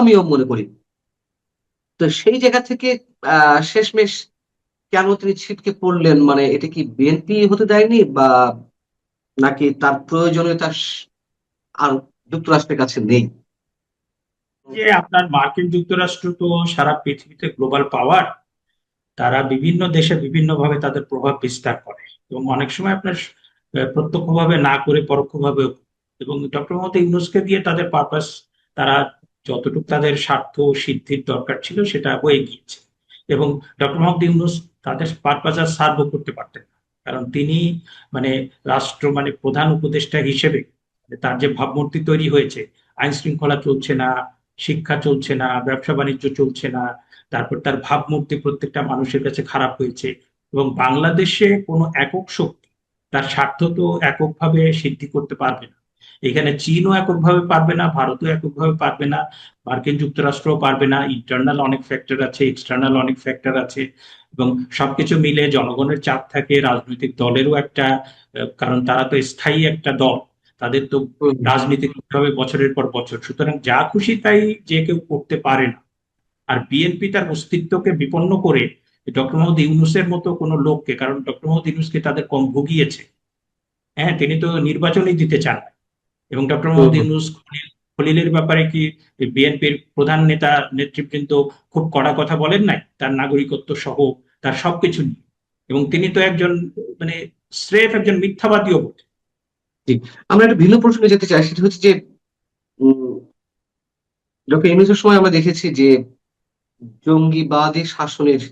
আমিও মনে করি। তো সেই জায়গা থেকে শেষমেশ কেন তিনি ছিটকে পড়লেন? মানে এটা কি বিএনপি হতে দেয়নি? বা নাকি তার প্রয়োজনীয়তা আর যুক্তরাষ্ট্রের কাছে নেই? যে আপনার মার্কিন যুক্তরাষ্ট্র তো সারা পৃথিবীতে গ্লোবাল পাওয়ার, তারা বিভিন্ন দেশে বিভিন্নভাবে তাদের প্রভাব বিস্তার করে এবং অনেক সময় আপনার প্রত্যক্ষভাবে না করে পরোক্ষভাবে, এবং ডক্টর মোহাম্মদ ইউনূসকে দিয়ে তাদের পারপাস, তারা যতটুকু তাদের স্বার্থ সিদ্ধির দরকার ছিল সেটা হয়ে গিয়েছে। এবং ডক্টর মোহাম্মদ ইউনূস তাদের পারপাস আর সার্ভ করতে পারতেন না, কারণ তিনি মানে রাষ্ট্র মানে প্রধান উপদেষ্টা হিসেবে তার যে ভাবমূর্তি তৈরি হয়েছে, আইন শৃঙ্খলা চলছে না, শিক্ষা চলছে না, ব্যবসা বাণিজ্য চলছে না, তারপর তার ভাবমূর্তি প্রত্যেকটা মানুষের কাছে খারাপ হয়েছে। এবং বাংলাদেশে কোনো একক শক্তি তার স্বার্থ তো এককভাবে সিদ্ধি করতে পারবে না। এখানে চীনও এককভাবে পারবে না, ভারতও এককভাবে পারবে না, মার্কিন যুক্তরাষ্ট্রও পারবে না। ইন্টারনাল অনেক ফ্যাক্টর আছে, এক্সটার্নাল অনেক ফ্যাক্টর আছে, এবং সবকিছু মিলে জনগণের চাপ থাকে, রাজনৈতিক দলেরও একটা কারণ তারা তো স্থায়ী একটা দল, তাদের তো হুম, রাজনীতি করতে হবে বছরের পর বছর, সুতরাং যা খুশি তাই যে কেউ করতে পারে না। আর বিএনপি তার অস্তিত্বকে বিপন্ন করে ডক্টর মোহাম্মদ ইউনূসের মতো কোন লোককে, কারণ ডক্টর মোহাম্মদ ইউনূসকে তাদের কম ভুগিয়েছে, হ্যাঁ তিনি তো নির্বাচনই দিতে চান না। এবং ডক্টর হুম, মোহাম্মদ হুম। ইউনূস খলিলের ব্যাপারে কি বিএনপির প্রধান নেতা নেতৃবৃন্দ খুব কড়া কথা বলেন নাই তার নাগরিকত্ব সহ, তার সবকিছু নিয়ে? এবং তিনি তো একজন মানে স্রেফ একজন মিথ্যাবাদীও বটে। জি। আমরা একটা ভিন্ন প্রসঙ্গে যেতে চাই। সেটা হচ্ছে যে উম ডক্টর ইউনূসের সময় আমরা দেখেছি যে জঙ্গিবাদী শাসনের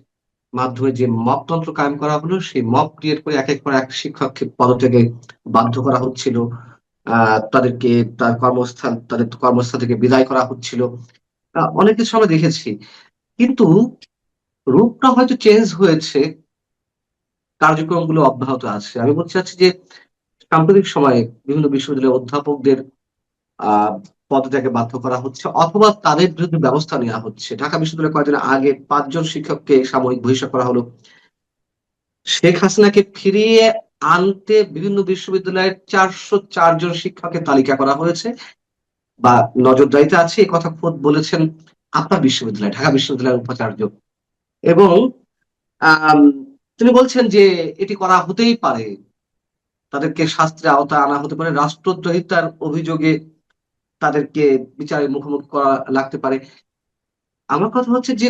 মাধ্যমে যে মবতন্ত্র কায়েম করা হলো, সেই মব ক্রিয়েট করে একের পর এক শিক্ষককে পদত্যাগে বাধ্য করা হচ্ছিল। তাদেরকে তাদের কর্মস্থান থেকে বিদায় করা হচ্ছিল। অনেক কিছু আমরা দেখেছি। কিন্তু রূপটা হয়তো চেঞ্জ হয়েছে, কার্যক্রমগুলো অব্যাহত আছে। আমি বলতে চাচ্ছি যে সাম্প্রতিক সময়ে বিভিন্ন বিশ্ববিদ্যালয়ের অধ্যাপকদের আ পদত্যাগে বাধ্য করা হচ্ছে অথবা তাদের বিরুদ্ধে ব্যবস্থা নেওয়া হচ্ছে। ঢাকা বিশ্ববিদ্যালয়ে কয়েকদিন আগে ৫ জন শিক্ষককে সাময়িক বহিষ্কার করা হলো। শেখ হাসিনাকে ফিরিয়ে আনতে বিভিন্ন বিশ্ববিদ্যালয়ের ৪০৪ জন শিক্ষকের তালিকা করা হয়েছে বা নজরদারিতে আছে, এ কথা খোদ বলেছেন আপনার বিশ্ববিদ্যালয়, ঢাকা বিশ্ববিদ্যালয়ের উপাচার্য। এবং আম তিনি বলছেন যে এটি করা হতেই পারে। তাদেরকে শাস্তির আওতায় আনা হতে পারে। রাষ্ট্রদ্রোহিতার অভিযোগে তাদেরকে বিচারের মুখোমুখি করা লাগতে পারে। আমার কথা হচ্ছে যে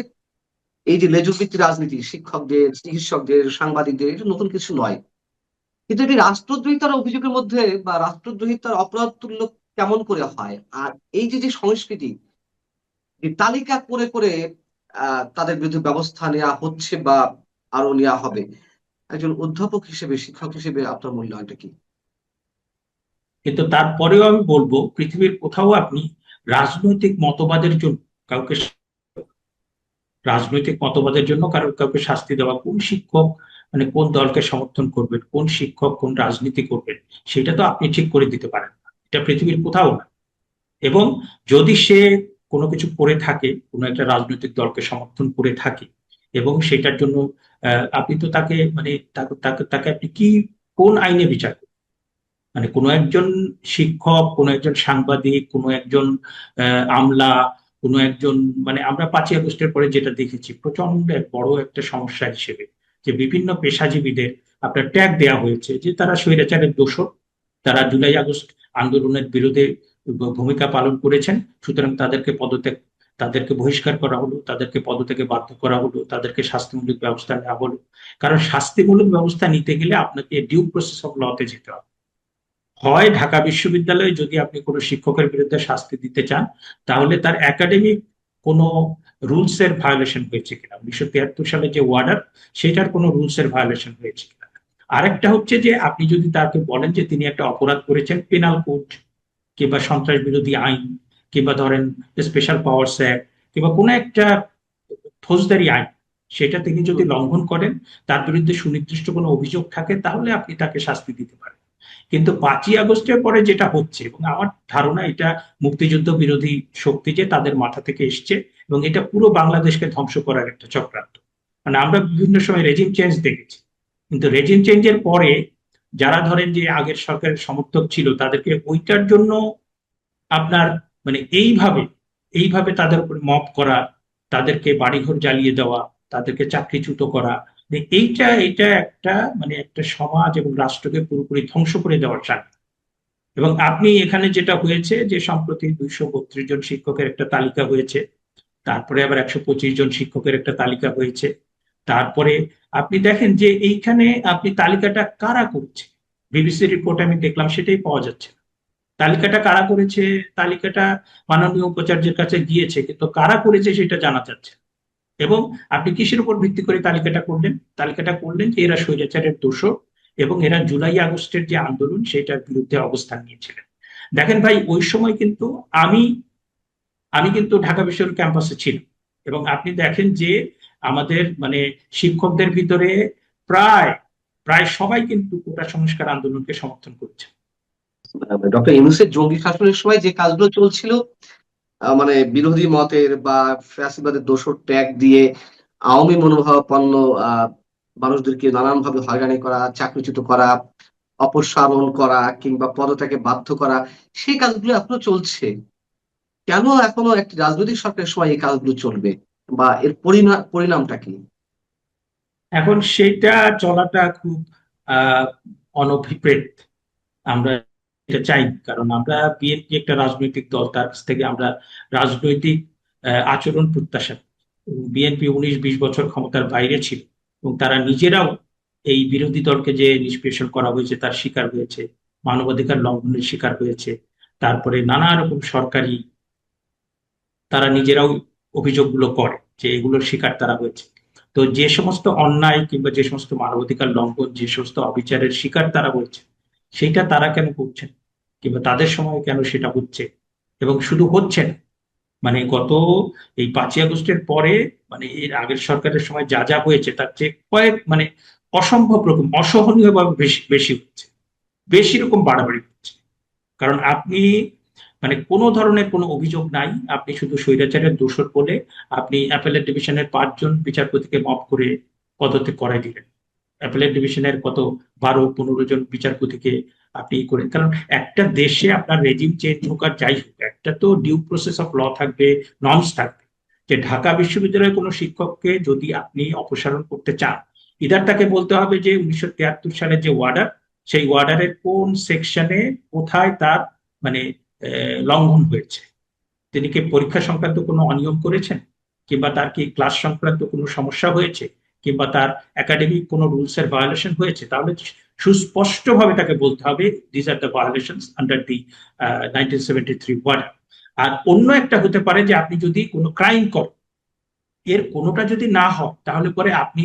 এই যে লেজুর রাজনীতি শিক্ষকদের, চিকিৎসকদের, সাংবাদিকদের এটা নতুন কিছু নয়। কিন্তু এটি রাষ্ট্রদ্রোহিতার অভিযোগের মধ্যে বা রাষ্ট্রদ্রোহিতার অপরাধ তুল্য কেমন করে হয়? আর এই যে সংস্কৃতি, এই তালিকা করে তাদের বিরুদ্ধে ব্যবস্থা নেওয়া হচ্ছে বা আরো নেওয়া হবে। একজন অধ্যাপক হিসেবে, শিক্ষক হিসেবে আপনার মূল্যায়নটা কি? কিন্তু তারপরেও আমি বলবো পৃথিবীর কোথাও আপনি রাজনৈতিক মতবাদের জন্য কাউকে, রাজনৈতিক মতবাদের জন্য কাউকে শাস্তি দেওয়া, কোন শিক্ষক মানে কোন দলকে সমর্থন করবেন, কোন শিক্ষক কোন রাজনীতি করবেন, সেটা তো আপনি ঠিক করে দিতে পারেন না, এটা পৃথিবীর কোথাও না। এবং যদি সে কোনো কিছু করে থাকে, কোনো একটা রাজনৈতিক দলকে সমর্থন করে থাকে, এবং সেটার জন্য আপনি তো তাকে মানে তাকে তাকে তাকে আপনি কি কোন আইনে বিচার করবেন? মানে কোনো একজন শিক্ষক, কোনো একজন সাংবাদিক, কোনো একজন আমলা, কোনো একজন মানে আমরা ৫ই আগস্টের পরে যেটা দেখেছি প্রচন্ড এক বড় একটা সমস্যা হিসেবে, যে বিভিন্ন পেশাজীবীদের আপনার ট্যাগ দেওয়া হয়েছে যে তারা স্বৈরাচারের দোষর, তারা জুলাই আগস্ট আন্দোলনের বিরুদ্ধে ভূমিকা পালন করেছেন, সুতরাং তাদেরকে পদত্যাগ, তাদেরকে বহিষ্কার করা হলো, তাদেরকে পদত্যাগে বাধ্য করা হলো, তাদেরকে শাস্তিমূলক ব্যবস্থা নেওয়া হলো। কারণ শাস্তিমূলক ব্যবস্থা নিতে গেলে আপনাকে ডিউ প্রসেস অফ লতে যেতে হবে। হয় ঢাকা বিশ্ববিদ্যালয়ে যদি আপনি কোনো শিক্ষকের বিরুদ্ধে শাস্তি দিতে চান, তাহলে তার একাডেমিক কোনো রুলস এর ভায়োলেশন হয়েছে কিনা, ১৯৭৩ সালে যে ওয়ার্ডার, সেটার কোনো রুলস এর ভায়োলেশন হয়েছে কিনা। আরেকটা হচ্ছে যে আপনি যদি তাকে বলেন যে তিনি একটা অপরাধ করেছেন, পেনাল কোড কিংবা সন্ত্রাস বিরোধী আইন কিংবা ধরেন স্পেশাল পাওয়ার্স অ্যাক্ট কিংবা কোনো একটা ফৌজদারি আইন, সেটা তিনি যদি হুম, লঙ্ঘন করেন, তার বিরুদ্ধে সুনির্দিষ্ট কোনো অভিযোগ থাকে, তাহলে আপনি তাকে শাস্তি দিতে পারেন। কিন্তু ৫ই আগস্টের পরে যেটা হচ্ছে, এবং আমার ধারণা এটা মুক্তিযুদ্ধ বিরোধী শক্তি যে তাদের মাথা থেকে এসছে, এবং এটা পুরো বাংলাদেশকে ধ্বংস করার একটা চক্রান্ত। মানে আমরা বিভিন্ন সময় রেজিম চেঞ্জ দেখেছি, কিন্তু রেজিম চেঞ্জের পরে যারা ধরেন যে আগের সরকারের সমর্থক ছিল, তাদেরকে ওইটার জন্য আপনার মানে এইভাবে এইভাবে তাদের উপর মব করা, তাদেরকে বাড়িঘর জ্বালিয়ে দেওয়া, তাদেরকে চাকরিচ্যুত করা, এইটা একটা মানে একটা সমাজ এবং রাষ্ট্রকে পুরোপুরি ধ্বংস করে দেওয়ার সামিল। এবং আপনি এখানে যেটা হয়েছে যে সম্প্রতি 232 জন শিক্ষকের একটা তালিকা হয়েছে, তারপরে আবার 125 জন শিক্ষকের একটা তালিকা হয়েছে। তারপরে আপনি দেখেন যে এইখানে আপনি তালিকাটা কারা করছে, বিবিসি রিপোর্ট আমি দেখলাম সেটাই পাওয়া যাচ্ছে না। তালিকাটা কারা করেছে, তালিকাটা মাননীয় উপাচার্যের কাছে গিয়েছে, কিন্তু কারা করেছে সেটা জানা যাচ্ছে না। এবং আপনি কিসের উপর ভিত্তি করে তালিকাটা করলেন যে এরা স্বৈরাচারের দোষর এবং এরা জুলাই আগস্টের যে আন্দোলন সেটার বিরুদ্ধে অবস্থান নিয়েছিলেন। দেখেন ভাই, ওই সময় কিন্তু আমি আমি কিন্তু ঢাকা বিশ্ববিদ্যালয় ক্যাম্পাসে ছিলাম, এবং আপনি দেখেন যে আমাদের মানে শিক্ষকদের ভিতরে প্রায় প্রায় সবাই কিন্তু কোটা সংস্কার আন্দোলনকে সমর্থন করছে। ডক্টর ইউনূসের জঙ্গি শাসনের সময় যে কাজগুলো চলছিল, মানে বিরোধী মতের বা ফ্যাসিবাদের দোসর ট্যাগ দিয়ে আওয়ামী মনোভাবাপন্ন আহ মানুষদেরকে নানান ভাবে হয়রানি করা, চাকরিচ্যুত করা, অপসারণ করা কিংবা পদত্যাগে বাধ্য করা, সেই কাজগুলো এখনো চলছে। কেন এখনো একটি রাজনৈতিক সরকারের সময় এই কাজগুলো চলবে, বা এর পরিণামটা কি? এখন সেটা চলাটা খুব আহ অনভিপ্রেত। আমরা এটা চাই না। কারণ আমরা বিএনপি একটা রাজনৈতিক দল, তার কাছ থেকে আমরা রাজনৈতিক আচরণ প্রত্যাশা করি। বিএনপি 19-20 বছর ক্ষমতার বাইরে ছিল এবং তারা নিজেরাও এই বিরোধী দলকে যে নিষ্পেষণ করা হয়েছে তার শিকার হয়েছে, মানবাধিকার লঙ্ঘনের শিকার হয়েছে। তারপরে নানা রকম সরকারি, তারা নিজেরাও অভিযোগগুলো করে যে এগুলোর শিকার তারা হয়েছে। তো যে সমস্ত অন্যায় কিংবা যে সমস্ত মানবাধিকার লঙ্ঘন, যে সমস্ত অবিচারের শিকার তারা হয়েছে, সেটা তারা কেন করছেন, কিংবা তাদের সময় কেন সেটা হচ্ছে? এবং শুধু হচ্ছে না, মানে গত এই 5ই আগস্টের পরে, মানে এর আগের সরকারের সময় যা যা হয়েছে তার চেয়ে কয়েক মানে অসম্ভব রকম অসহনীয় ভাবে বেশি বেশি হচ্ছে, বেশি রকম বাড়াবাড়ি হচ্ছে। কারণ আপনি মানে কোনো ধরনের কোনো অভিযোগ নাই, আপনি শুধু স্বৈরাচারের দোষর বলে আপনি অ্যাপেলেট ডিভিশনের 5 জন বিচারপতিকে মপ করে পদত্যাগ করাই দিলেন। অ্যাপেলেট ডিভিশনের কত 12-15 জন বিচারপতিকে আপনি করেন। কারণ একটা দেশে আপনার রেজিম চেঞ্জ হোক আর যাই হোক, একটা তো ডিউ প্রসেস অফ ল থাকবে, নর্মস থাকবে। যে ঢাকা বিশ্ববিদ্যালয়ের কোনো শিক্ষককে যদি আপনি অপসারণ করতে চান, ইদার তাকে বলতে হবে যে 1973 সালের যে ওয়ার্ডার, সেই ওয়ার্ডারের কোন সেকশনে কোথায় তার মানে লঙ্ঘন হয়েছে, তিনি কি পরীক্ষা সংক্রান্ত কোনো অনিয়ম করেছেন, কিংবা তার কি ক্লাস সংক্রান্ত কোনো সমস্যা হয়েছে, কিংবা তার একাডেমিক কোনো রুলস এর ভায়োলেশন হয়েছে, তাহলে সুস্পষ্টভাবে তাকে বলতে হবে this are the violations under the 1973 order. আর অন্য একটা হতে পারে যে আপনি যদি কোনো ক্রাইম করেন, এর কোনোটা যদি না হয় তাহলে পরে আপনি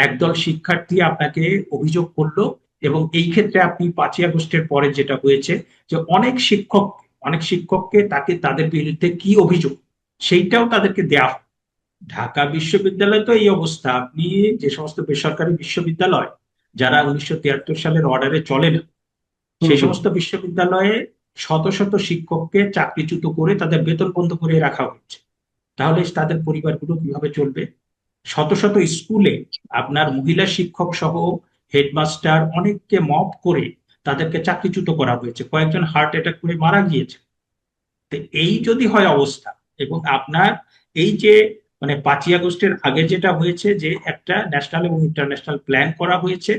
একদল শিক্ষার্থী আপনাকে অভিযোগ করলো, এবং এই ক্ষেত্রে আপনি 5ই আগস্টের পরে যেটা হয়েছে যে অনেক শিক্ষককে তাকে তাদের বিরুদ্ধে কি অভিযোগ সেইটাও তাদেরকে দেয়া হয়। ঢাকা বিশ্ববিদ্যালয় তো এই অবস্থা, আপনি যে সমস্ত বেসরকারি বিশ্ববিদ্যালয় যারা 1973 সালের অর্ডারে চলে না, হুম, সেই হুম। সমস্ত বিশ্ববিদ্যালয়ে শত শত শিক্ষককে চাকরিচ্যুত করে তাদের বেতন বন্ধ করে রাখা হচ্ছে। তাহলে তাদের পরিবারগুলো কিভাবে চলবে? শত শত স্কুলে আপনার মহিলা শিক্ষক সহ হেডমাস্টার অনেককে মব করে তাদেরকে চাকরিচ্যুত করা হয়েছে, কয়েকজন হার্ট অ্যাটাক করে মারা গিয়েছে। তো এই যদি হয় অবস্থা, এবং আপনার এই যে মানে 5ই আগস্টের আগে যেটা হয়েছে যে একটা ন্যাশনাল এবং ইন্টারন্যাশনাল প্ল্যান করা হয়েছে,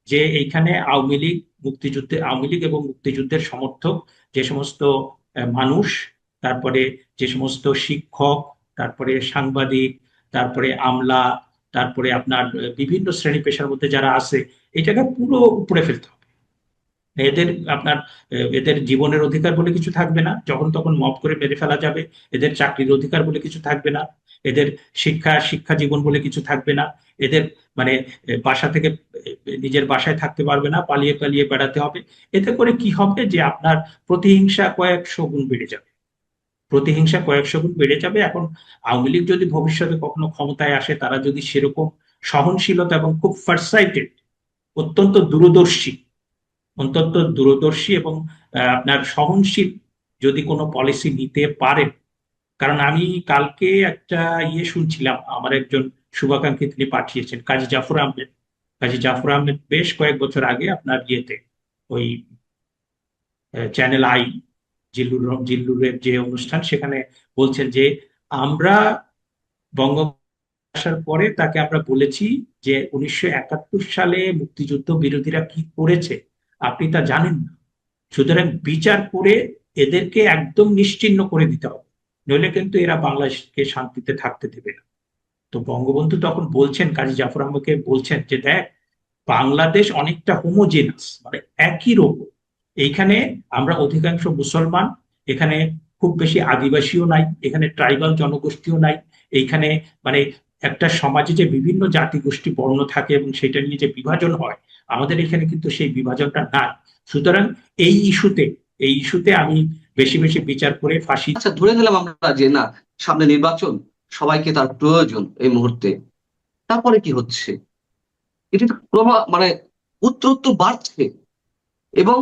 যে এইখানে আওয়ামী লীগ এবং মুক্তিযুদ্ধের সমর্থক যে সমস্ত মানুষ, তারপরে যে সমস্ত শিক্ষক, তারপরে সাংবাদিক, তারপরে আমলা, তারপরে আপনার বিভিন্ন শ্রেণী পেশার মধ্যে যারা আছে, এটাকে পুরো উপড়ে ফেলতে হবে। এদের আপনার এদের জীবনের অধিকার বলে কিছু থাকবে না, যখন তখন মব করে মেরে ফেলা যাবে। এদের চাকরির অধিকার বলে কিছু থাকবে না। এদের শিক্ষা জীবন বলে কিছু থাকবে না। এদের মানে বাসা থেকে নিজের বাসায় থাকতে পারবে না, পালিয়ে পালিয়ে বেড়াতে হবে। এতে করে কি হবে যে আপনার প্রতিহিংসা কয়েকশো গুণ বেড়ে যাবে। এখন আওয়ামী লীগ যদি ভবিষ্যতে কখনো ক্ষমতায় আসে, তারা যদি সেরকম সহনশীলতা এবং খুব ফারসাইটেড, অত্যন্ত দূরদর্শী এবং আপনার সহনশীল যদি কোনো পলিসি নিতে পারেন। কারণ আমি কালকে একটা শুনছিলাম, আমার একজন শুভাকাঙ্ক্ষী তিনি পাঠিয়েছেন, কাজী জাফর আহমেদ বেশ কয়েক বছর আগে আপনার ওই চ্যানেল আই, জিল্লুরের যে অনুষ্ঠান, সেখানে বলছেন যে আমরা বঙ্গ আসার পরে তাকে আমরা বলেছি যে 1971 সালে মুক্তিযুদ্ধ বিরোধীরা কি করেছে আপনি তা জানেন না, সুতরাং বিচার করে এদেরকে একদম নিশ্চিহ্ন করে দিতে হবে, নইলে কিন্তু এরা বাংলাদেশকে শান্তিতে থাকতে দেবে না। তো বঙ্গবন্ধু তখন বলছেন, কাজী জাফর আহমদকে বলছেন যে দেখ, বাংলাদেশ অনেকটা হোমোজেনাস, মানে একই রকম। এইখানে আমরা অধিকাংশ মুসলমান, এখানে খুব বেশি আদিবাসীও নাই, এখানে ট্রাইবাল জনগোষ্ঠীও নাই, এইখানে মানে একটা সমাজে যে বিভিন্ন জাতিগোষ্ঠী বর্ণ থাকে এবং সেটা নিয়ে যে বিভাজন হয়, আমাদের এখানে কিন্তু সেই বিভাজনটা নাই। সুতরাং এই ইস্যুতে এই ইস্যুতে আমি বেশি বেশি বিচার করে ফাঁসি। আচ্ছা, ধরে নিলাম আমরা যে না, সামনে নির্বাচন, সবাইকে তার প্রয়োজন এই মুহূর্তে, তারপরে কি হচ্ছে? এটি তো মানে উত্তর উত্তর বাড়ছে। এবং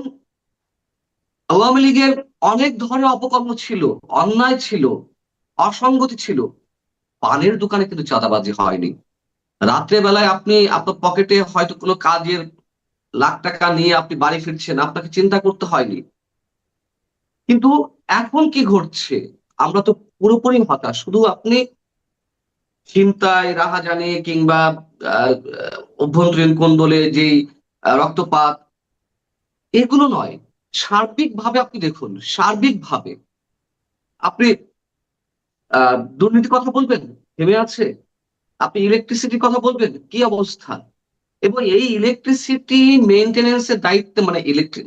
আওয়ামী লীগের অনেক ধরনের অপকর্ম ছিল, অন্যায় ছিল, অসঙ্গতি ছিল। পানের দোকানে কিন্তু চাঁদাবাজি হয়নি। রাত্রে বেলায় আপনি আপনার পকেটে হয়তো কোনো কাজের লাখ টাকা নিয়ে আপনি বাড়ি ফিরছেন, আপনাকে চিন্তা করতে হয়নি। কিন্তু এখন কি ঘটছে? আমরা তো পুরোপুরি হতাশ। শুধু আপনি ছিনতাই, রাহাজানি কিংবা আহ, অভ্যন্তরীণ কোন্দলে যেই রক্তপাত, এগুলো নয়। সার্বিকভাবে আপনি দেখুন, সার্বিকভাবে আপনি দুর্নীতির কথা বলবেন, থেমে আছে। আপনি ইলেকট্রিসিটির কথা বলবেন, কি অবস্থা। এবং এই ইলেকট্রিসিটি মেইনটেনেন্সের দায়িত্বে, মানে ইলেকট্রিক,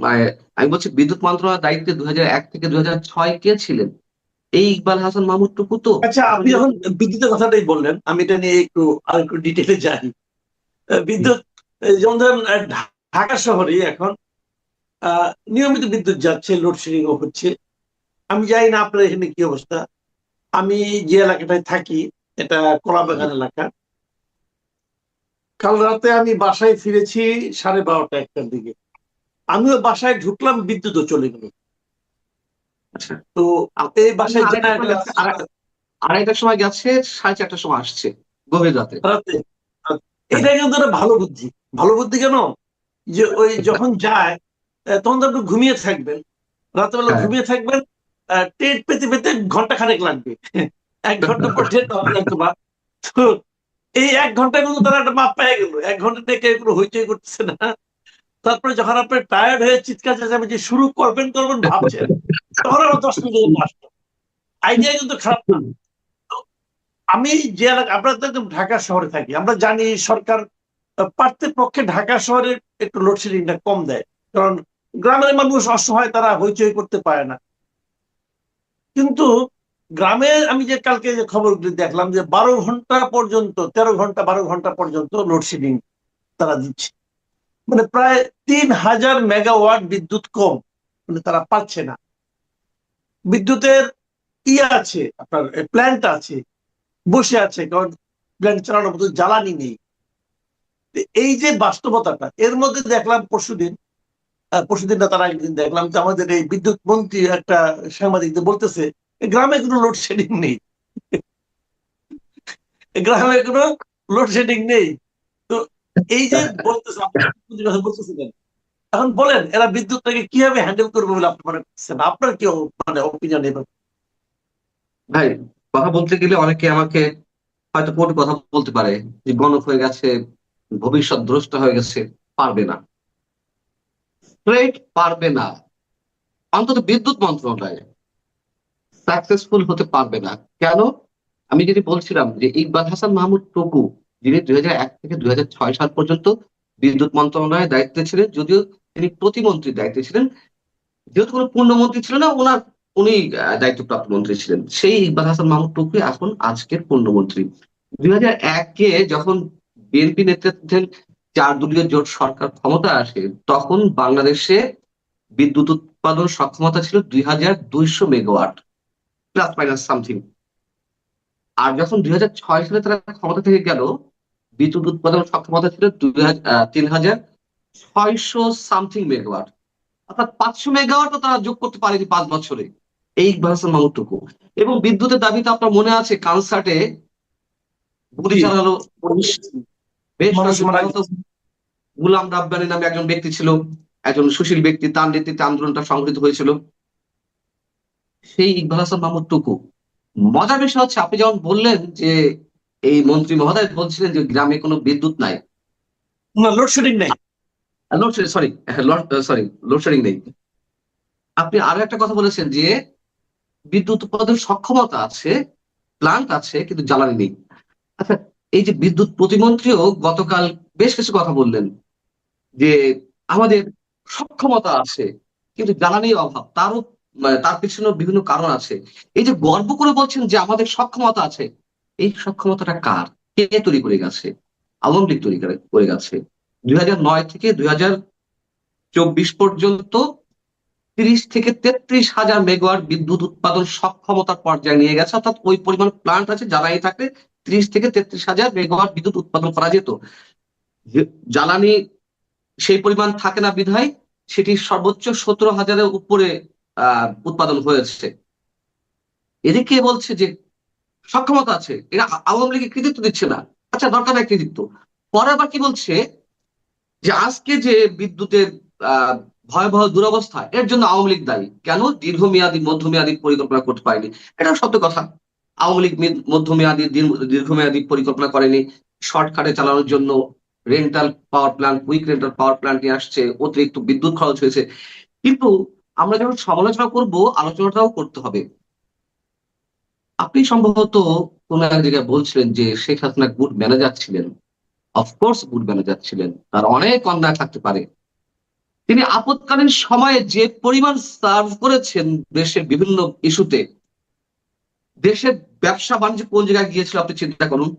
আমি বলছি বিদ্যুৎ মন্ত্রণালয়ের দায়িত্বে 2001 থেকে 2006 কে ছিলেন? এই ইকবাল হাসান মাহমুদ টুকু তো। আচ্ছা, আপনি যখন বিদ্যুতের কথাটাই বললেন, আমি এটা নিয়ে একটু আর একটু ডিটেলে যাই। বিদ্যুৎ, যেমন ধরেন ঢাকা শহরে এখন নিয়মিত বিদ্যুৎ যাচ্ছে, লোডশেডিং ও হচ্ছে। আমি জানি না আপনার এখানে কি অবস্থা। আমি যে এলাকাটায় থাকি, এটা কলাবাগান এলাকা। কাল রাতে আমি বাসায় ফিরেছি 12:30 একটার দিকে। আমিও বাসায় ঢুকলাম, বিদ্যুৎও চলে গেল। আচ্ছা, তো এই বাসায় আড়াইটার সময় গেছে, 4:30টার সময় আসছে, গভীর রাতে। রাতে এটা কিন্তু একটা ভালো বুদ্ধি। ভালো বুদ্ধি কেন? যে ওই যখন যায় তখন তো আপনি ঘুমিয়ে থাকবেন, রাতেবেলা হ্যাঁ। ঘুমিয়ে থাকবেন, টের পেতে পেতে ঘন্টা খানেক লাগবে। 1 ঘন্টা পর টের পাবেন হয়তো বা। তো এই 1 ঘন্টা কিন্তু তারা একটা মাপ পেয়ে গেল। 1 ঘন্টা থেকে এগুলো হইচই করতেছে না। তারপরে যখন আপনি টায়ার্ড হয়ে চিৎকার চেঁচামেচি শুরু করবেন করবেন ভাবছেন, তখন আরো 10 মিনিট আসতো। আইডিয়া কিন্তু খারাপ না। তো আমি যে এলাকা, আমরা তো একদম ঢাকা শহরে থাকি, আমরা জানি সরকার পারতে পক্ষে ঢাকা শহরে একটু লোডশেডিংটা কম দেয়, কারণ গ্রামের মানুষ অসহায়, তারা হইচই করতে পারে না। কিন্তু গ্রামে আমি যে কালকে যে খবরগুলি দেখলাম, যে 12 ঘন্টা পর্যন্ত, 13 ঘন্টা 12 ঘন্টা পর্যন্ত লোডশেডিং তারা দিচ্ছে। মানে প্রায় 3000 মেগাওয়াট বিদ্যুৎ কম, মানে তারা পাচ্ছে না। বিদ্যুতের আছে, আপনার প্ল্যান্ট আছে, বসে আছে, কারণ প্ল্যান্ট চালানোর মতো জ্বালানি নেই। এই যে বাস্তবতাটা, এর মধ্যে দেখলাম পরশুদিন না, তার একদিন দেখলাম যে আমাদের এই বিদ্যুৎ মন্ত্রী একটা সাংবাদিকদের বলতেছে গ্রামে কোনো লোডশেডিং নেই, গ্রামে কোনো লোডশেডিং নেই। তো এই যে বলতেছে, আপনি কথা বলতেছিলেন, এখন বলেন এরা বিদ্যুৎটাকে কিভাবে হ্যান্ডেল করবে বলে আপনি মনে করছেন? আপনার কি মানে অপিনিয়ন এবার? ভাই, কথা বলতে গেলে অনেকে আমাকে হয়তো কটু কথা বলতে পারে, যে গণক হয়ে গেছে, ভবিষ্যৎ দ্রষ্টা হয়ে গেছে। পারবে না, স্ট্রেট পারবে না। অন্তত বিদ্যুৎ মন্ত্রণালয় সাকসেসফুল হতে পারবে না। কেন? আমি যদি বলছিলাম যে ইকবাল হাসান মাহমুদ টুকু, যিনি 2001 থেকে 2006 সাল পর্যন্ত বিদ্যুৎ মন্ত্রণালয়ের দায়িত্বে ছিলেন, যদিও তিনি প্রতিমন্ত্রীর দায়িত্বে ছিলেন, যেহেতু কোনো পূর্ণমন্ত্রী ছিলেন না ওনার, উনি দায়িত্বপ্রাপ্ত মন্ত্রী ছিলেন। সেই ইকবাল হাসান মাহমুদ টুকু এখন আজকের পূর্ণমন্ত্রী। 2001-এ যখন বিএনপি নেতৃত্বাধীন 4 দলীয় জোট সরকার ক্ষমতা আসে, তখন বাংলাদেশে বিদ্যুৎ উৎপাদন সক্ষমতা ছিল 2200 মেগাওয়াট, প্লাস মাইনাস সামথিং। আর যখন 2006 সালে তারা ক্ষমতা থেকে গেল, বিদ্যুৎ উৎপাদন সক্ষমতা ছিল 3600 সামথিং মেগাওয়াট। অর্থাৎ 500 মেগাওয়াটও তারা যোগ করতে পারেনি 5 বছরে, এই ভার্সন মামুটুকু। এবং বিদ্যুতের দাবিতে আপনার মনে আছে, কনসার্টে গুলি চালালো পুলিশ, বেশ মানুষ কয়েকজন মারা নিহত। গুলাম রাব্বানি নামে একজন ব্যক্তি ছিল, একজন সুশীল ব্যক্তি, তার নেতৃত্বে আন্দোলনটা সংঘটিত হয়েছিল। সেই ইকবাল হাসান মাহমুদ টুকু মজার বিষয় হচ্ছে আপনি যেমন বললেন যে এই মন্ত্রী মহোদয় বলছিলেন যে গ্রামে কোনো বিদ্যুৎ নাই, না, লোডশেডিং নেই। লোডশেডিং, সরি, লোডশেডিং নেই। আপনি আরো একটা কথা বলেছেন যে বিদ্যুৎ উৎপাদন সক্ষমতা আছে, প্লান্ট আছে, কিন্তু জ্বালানি নেই। আচ্ছা, এই যে বিদ্যুৎ প্রতিমন্ত্রীও গতকাল বেশ কিছু কথা বললেন যে আমাদের সক্ষমতা আছে কিন্তু জ্বালানির অভাব, তারও তার পিছনেও বিভিন্ন কারণ আছে। এই যে গর্ব করে বলছেন যে আমাদের সক্ষমতা আছে, এই সক্ষমতাটা কার, কে তৈরি করে গেছে? আওয়ামী লীগ তৈরি করে গেছে। 2009 থেকে 2024 পর্যন্ত 30 থেকে 33 হাজার মেগাওয়াট বিদ্যুৎ উৎপাদন সক্ষমতার পর্যায়ে নিয়ে গেছে, অর্থাৎ ওই পরিমাণ প্লান্ট আছে, জ্বালানি থাকলে 30 থেকে 33 হাজার মেগাওয়াট বিদ্যুৎ উৎপাদন করা যেত। জ্বালানি সেই পরিমাণ থাকে না বিধায় সেটি সর্বোচ্চ 17,000-এর উপরে উৎপাদন হয়েছে। এদিকে বলছে যে সক্ষমতা আছে, এরা আওয়ামী লীগের কৃতিত্ব দিচ্ছে না। আচ্ছা, দরকার নাই কৃতিত্ব। পরে আবার কি বলছে যে আজকে যে বিদ্যুতের আহ ভয়াবহ দুরবস্থা, এর জন্য আওয়ামী লীগ দায়ী। কেন? দীর্ঘমেয়াদী মধ্যমেয়াদী পরিকল্পনা করতে পারেনি। এটা সত্য কথা। আওয়ামী লীগ মধ্যমেয়াদী দীর্ঘমেয়াদী পরিকল্পনা করেনি। শর্টকাটে চালানোর জন্য rental power plant, quick rental power plant নিয়ে আসছে, অতিরিক্ত বিদ্যুৎ খরচ হয়েছে। কিন্তু আমরা যখন সমালোচনা করব, আলোচনাটাও করতে হবে। আপনি সম্ভবত কোন এক জায়গায় বলছিলেন যে শেখ হাসিনা গুড ম্যানেজার ছিলেন। অফকোর্স গুড ম্যানেজার ছিলেন, তার অনেক অন্যায় থাকতে পারে। তিনি আপৎকালীন সময়ে যে পরিমাণ সার্ভ করেছেন দেশের বিভিন্ন ইস্যুতে, দেশের ব্যবসা বাণিজ্য কোন জায়গায় গিয়েছিল আপনি চিন্তা করুন।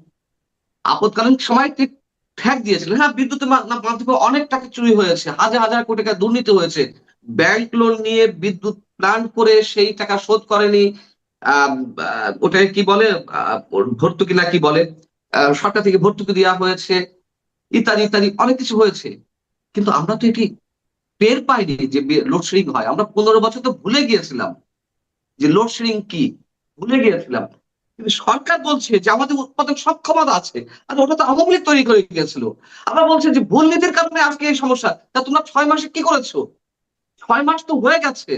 আপৎকালীন সময় ঠিক ঠেক দিয়েছিলেন। হ্যাঁ, বিদ্যুতের মাধ্যমে অনেক টাকা চুরি হয়েছে, হাজার হাজার কোটি টাকা দুর্নীতি হয়েছে। ব্যাংক লোন নিয়ে বিদ্যুৎ প্ল্যান্ট করে সেই টাকা শোধ করেনি। ওটাকে কি বলে, ভর্তুকি না কি বলে, সরকার থেকে ভর্তুকি দেওয়া হয়েছে, ইত্যাদি ইত্যাদি অনেক কিছু হয়েছে। কিন্তু আমরা তো এটি টের পাইনি যে লোডশেডিং হয়। আমরা 15 বছর তো ভুলে গিয়েছিলাম যে লোডশেডিং কি, ভুলে গিয়েছিলাম। কিন্তু সরকার বলছে যে আমাদের উৎপাদন সক্ষমতা আছে, আর ওটা তো আওয়ামী লীগ তৈরি করে গিয়েছিল। আমরা বলছি যে ভুল নীতির কারণে আজকে এই সমস্যা। তা তোমরা 6 মাসে কি করেছো? 6 মাস তো হয়ে গেছে।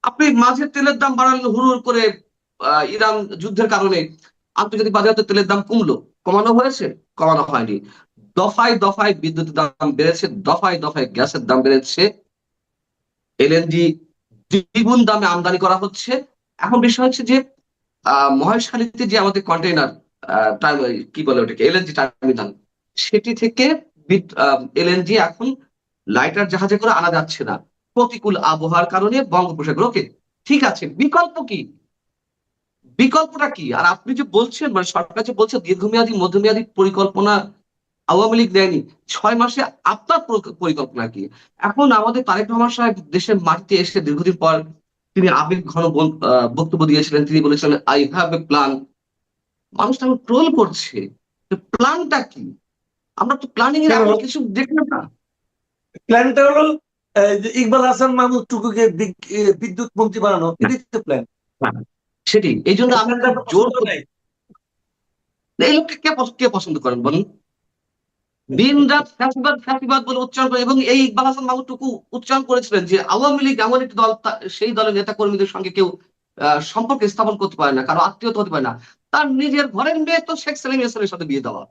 আপনি মাঝে তেলের দাম বাড়ালেন হুড় হুড় করে, ইরান যুদ্ধের কারণে আন্তর্জাতিক বাজারে তেলের দাম কমলো, কমানো হয়েছে? কমানো হয়নি। দফায় দফায় বিদ্যুতের দাম বেড়েছে, দফায় দফায় গ্যাসের দাম বেড়েছে, এলএনজি দ্বিগুণ দামে আমদানি করা হচ্ছে। এখন বিষয় হচ্ছে যে মহেশখালীতে যে আমাদের কন্টেইনার কি বলে ওটাকে, এলএনজি টার্মিনাল, সেটি থেকে এলএনজি এখন লাইটার জাহাজে করে আনা যাচ্ছে না, প্রতিকূল আবহাওয়ার কারণে বঙ্গোপসাগর। ওকে, ঠিক আছে, বিকল্প কি? বিকল্পটা কি? আর আপনি যে বলছেন, মানে সরকার যে বলছে দীর্ঘমেয়াদী মধ্যমেয়াদী পরিকল্পনা আওয়ামী লীগ দেয়নি, 6 মাসে আপনার পরিকল্পনা কি? এখন আমাদের তারেক রহমান সাহেব দেশের মাটিতে এসে দীর্ঘদিন পর তিনি আবেগ ঘন বক্তব্য দিয়েছিলেন। তিনি বলেছিলেন আই হ্যাভ এ প্ল্যান। মানুষ তাকে ট্রোল করছে। প্ল্যানটা কি? আমরা তো প্ল্যানিং এর এমন কিছু দেখলাম না। প্ল্যানটা হলো যে ইকবাল হাসান মাহমুদ টুকুকে বিদ্যুৎ মন্ত্রী বানানো, এটাই তো প্ল্যান। সেটি এই জন্য আমি জোর করি, এই লোককে কে পছন্দ করেন বলুন? দিন রাত ফ্যাসিবাদ ফ্যাসিবাদ বলে উচ্চারণ করে, এবং এই ইকবাল হাসান মাহমুদটুকু উচ্চারণ করেছিলেন যে আওয়ামী লীগ এমন একটি দল, সেই দলের নেতা কর্মীদের সঙ্গে কেউ সম্পর্ক স্থাপন করতে পারে না, কারো আত্মীয়তা হতে পারে না। তার নিজের ঘরের মেয়ে তো শেখ সেলিম ইয়াসিনের সাথে বিয়ে দেওয়া।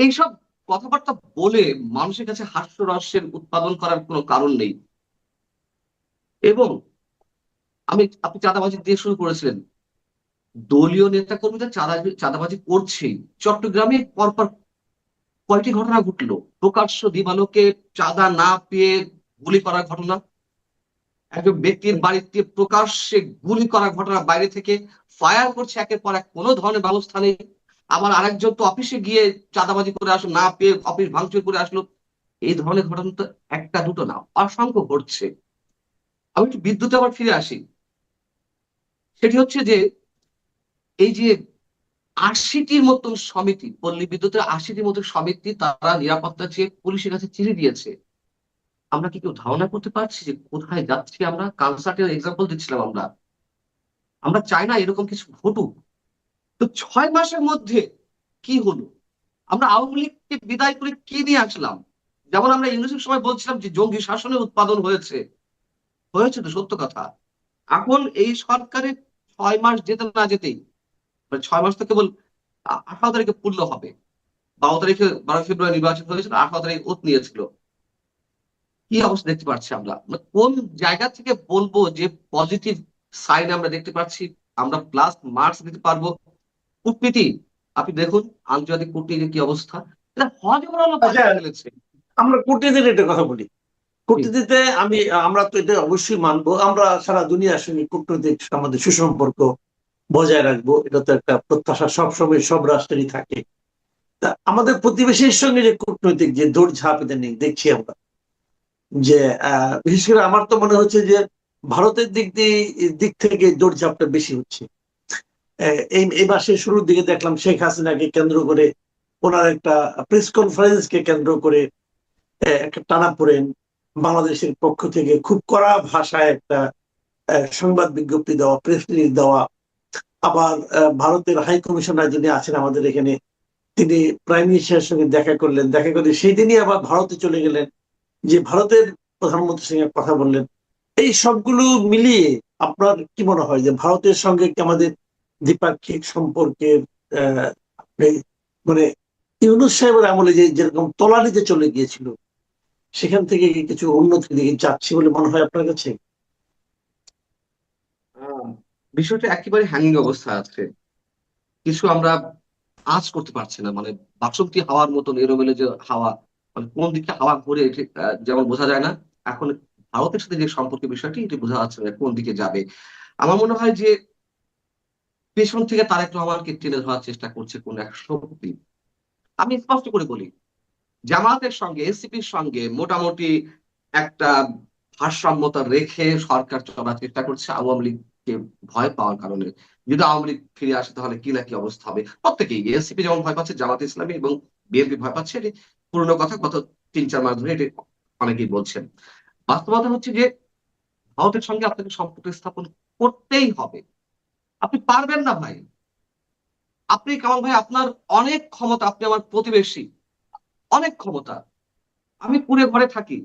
এইসব কথাবার্তা বলে মানুষের কাছে হাস্যরসের উৎপাদন করার কোনো কারণ নেই। এবং আপনি চাঁদাবাজি দিয়ে শুরু করেছিলেন, দলীয় নেতা কর্মীরা চাঁদাবাজি করছেই। চট্টগ্রামে পরপর কয়টি ঘটনা ঘটলো? প্রকাশ্য দিবালোকে চাঁদা না পেয়ে গুলি করার ঘটনা, একজন ব্যক্তির বাড়িতে প্রকাশ্যে গুলি করার ঘটনা, বাইরে থেকে ফায়ার করছে একের পর এক, কোনো ধরনের ব্যবস্থা নেই। আবার আরেকজন তো অফিসে গিয়ে চাঁদাবাজি করে আসলো, না পেয়ে অফিস ভাঙচুর করে আসলো। এই ধরনের ঘটনা তো একটা দুটো না, অসংখ্য ঘটছে। আমি একটু বিদ্যুতে আবার ফিরে আসি। সেটি হচ্ছে যে এই যে 80টির মতন সমিতি, পল্লী বিদ্যুতের 80টির মতন সমিতি, তারা নিরাপত্তা চেয়ে পুলিশের কাছে চিঠি দিয়েছে। আমরা কি কেউ ধারণা করতে পারছি যে কোথায় যাচ্ছি আমরা? কনসার্টের এক্সাম্পল দিচ্ছিলাম আমরা। আমরা চাই না এরকম কিছু ঘটুক। তো 6 মাসের মধ্যে কি হলো? আমরা আওয়ামী লীগকে বিদায় করে কি নিয়ে আসলাম? যেমন আমরা ইংরেজির সময় বলছিলাম যে জঙ্গি শাসনের উৎপাদন হয়েছে, হয়েছে তো সত্য কথা। এখন এই সরকারের 6 মাস যেতে না যেতেই, মানে 6 মাস তো কেবল 18 তারিখে পূর্ণ হবে। 12 তারিখে, 12 ফেব্রুয়ারি নির্বাচন হয়েছিল, 18 তারিখে ওত নিয়েছিল। কি অবস্থা দেখতে পাচ্ছি আমরা, মানে কোন জায়গা থেকে বলবো যে পজিটিভ সাইন আমরা দেখতে পাচ্ছি, আমরা প্লাস মার্কস দিতে পারবো? কূটনীতি, আপনি দেখুন আন্তর্জাতিক কূটনীতির কি অবস্থা, এটা হজবরল আচ্ছা, পাল্টে ফেলেছে। আমরা কূটনীতির একটা কথা বলি। জি, কূটনীতিতে আমরা তো এটা অবশ্যই মানবো, আমরা সারা দুনিয়ার সঙ্গে কূটনৈতিক আমাদের সুসম্পর্ক বজায় রাখবো, এটা তো একটা প্রত্যাশা সবসময় সব রাষ্ট্রেরই থাকে। তা আমাদের প্রতিবেশীর সঙ্গে যে কূটনৈতিক যে দৌড়ঝাঁপ ইদানিং দেখছি আমরা, যে বিশেষ করে আমার তো মনে হচ্ছে যে ভারতের দিক থেকে দৌড়ঝাঁপটা বেশি হচ্ছে। এই মাসের শুরুর দিকে দেখলাম শেখ হাসিনাকে কেন্দ্র করে ওনার একটা প্রেস কনফারেন্সকে কেন্দ্র করে একটা টানাপোড়েন, বাংলাদেশের পক্ষ থেকে খুব কড়া ভাষায় একটা সংবাদ বিজ্ঞপ্তি দেওয়া, প্রেস রিলিজ দেওয়া। আবার ভারতের হাই কমিশনার যিনি আছেন আমাদের এখানে, তিনি প্রাইম মিনিস্টারের সঙ্গে দেখা করলেন, দেখা করে সেই দিনই আবার ভারতে চলে গেলেন, যে ভারতের প্রধানমন্ত্রীর সঙ্গে কথা বললেন। এই সবগুলো মিলিয়ে আপনার কি মনে হয় যে ভারতের সঙ্গে কি আমাদের দ্বিপাক্ষিক সম্পর্কের আহ, মানে ইউনূস সাহেবের আমলে যে যেরকম তলানিতে চলে গিয়েছিল, সেখান থেকে কি কিছু উন্নতির দিকে যাচ্ছে বলে মনে হয় আপনার কাছে? আহ, বিষয়টা একেবারে হ্যাঙ্গিং অবস্থা আছে। কিছু আমরা আঁচ করতে পারছি না, মানে বাসন্তী হাওয়ার মতন এলোমেলো যে হাওয়া, মানে কোন দিকে হাওয়া ঘুরে ঠিক যেমন বোঝা যায় না। এখন ভারতের সাথে যে সম্পর্কের বিষয়টি, এটি বোঝা যাচ্ছে না কোন দিকে যাবে। আমার মনে হয় যে পেছন থেকে তারেক রহমানকে টেনে ধরার চেষ্টা করছে কোন এক শক্তি। আমি স্পষ্ট করে বলি, জামায়াতের সঙ্গে, এনসিপির সঙ্গে মোটামুটি একটা ভারসাম্যতা রেখে সরকার চলার চেষ্টা করছে আওয়ামী লীগকে ভয় পাওয়ার কারণে। যদি আওয়ামী লীগ ফিরে আসে তাহলে কি না কি অবস্থা হবে, প্রত্যেকেই, এনসিপি যেমন ভয় পাচ্ছে, জামাত ইসলামী এবং বিএনপি ভয় পাচ্ছে। এটি পুরনো কথা, গত 3-4 মাস ধরে এটি অনেকেই বলছেন। বাস্তবতা হচ্ছে যে ভারতের সঙ্গে আপনাকে সম্পর্ক স্থাপন করতেই হবে। আপনি পারবেন না ভাই। আপনি কামাল ভাই, আপনার অনেক ক্ষমতা, আপনি আমার প্রতিবেশী, অনেক ক্ষমতা। আমি কুড়ে ঘরে থাকি,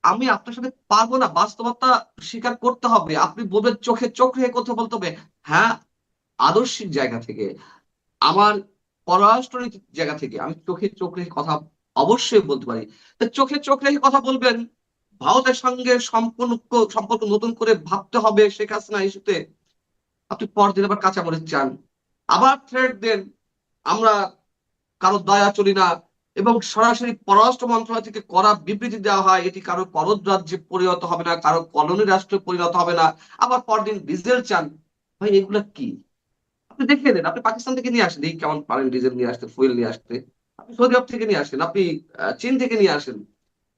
আমি আপনার সাথে পারবো না, বাস্তবতা স্বীকার করতে হবে। আপনি বলবেন চোখে চোখ রেখে কথা বলতে হবে, হ্যাঁ, আদর্শিক জায়গা থেকে, আমার পররাষ্ট্রনীতির জায়গা থেকে আমি চোখে চোখ রেখে কথা অবশ্যই বলতে পারি। তা চোখে চোখ রেখে কথা বলবেন, ভারতের সঙ্গে সম্পর্ক সম্পর্ক নতুন করে ভাবতে হবে শেখ হাসিনা ইস্যুতে, আপনি পরদিন আবার কাঁচামরিচ চান, আবার থ্রেট দেন, আমরা কারো দয়া চলি না, এবং সরাসরি পররাষ্ট্র মন্ত্রণালয় থেকে করা বিবৃতি দেওয়া হয় এটি কারো করদ রাজ্যে পরিণত হবে না, কারো কলোনি রাষ্ট্রে পরিণত হবে না, আবার পরদিন ডিজেল চান। ভাই এগুলা কি? আপনি দেখে নেন, আপনি পাকিস্তান থেকে নিয়ে আসেন, এই কেমন পারেন ডিজেল নিয়ে আসতে, ফুয়েল নিয়ে আসতে। আপনি সৌদি আরব থেকে নিয়ে আসেন, আপনি চীন থেকে নিয়ে আসেন।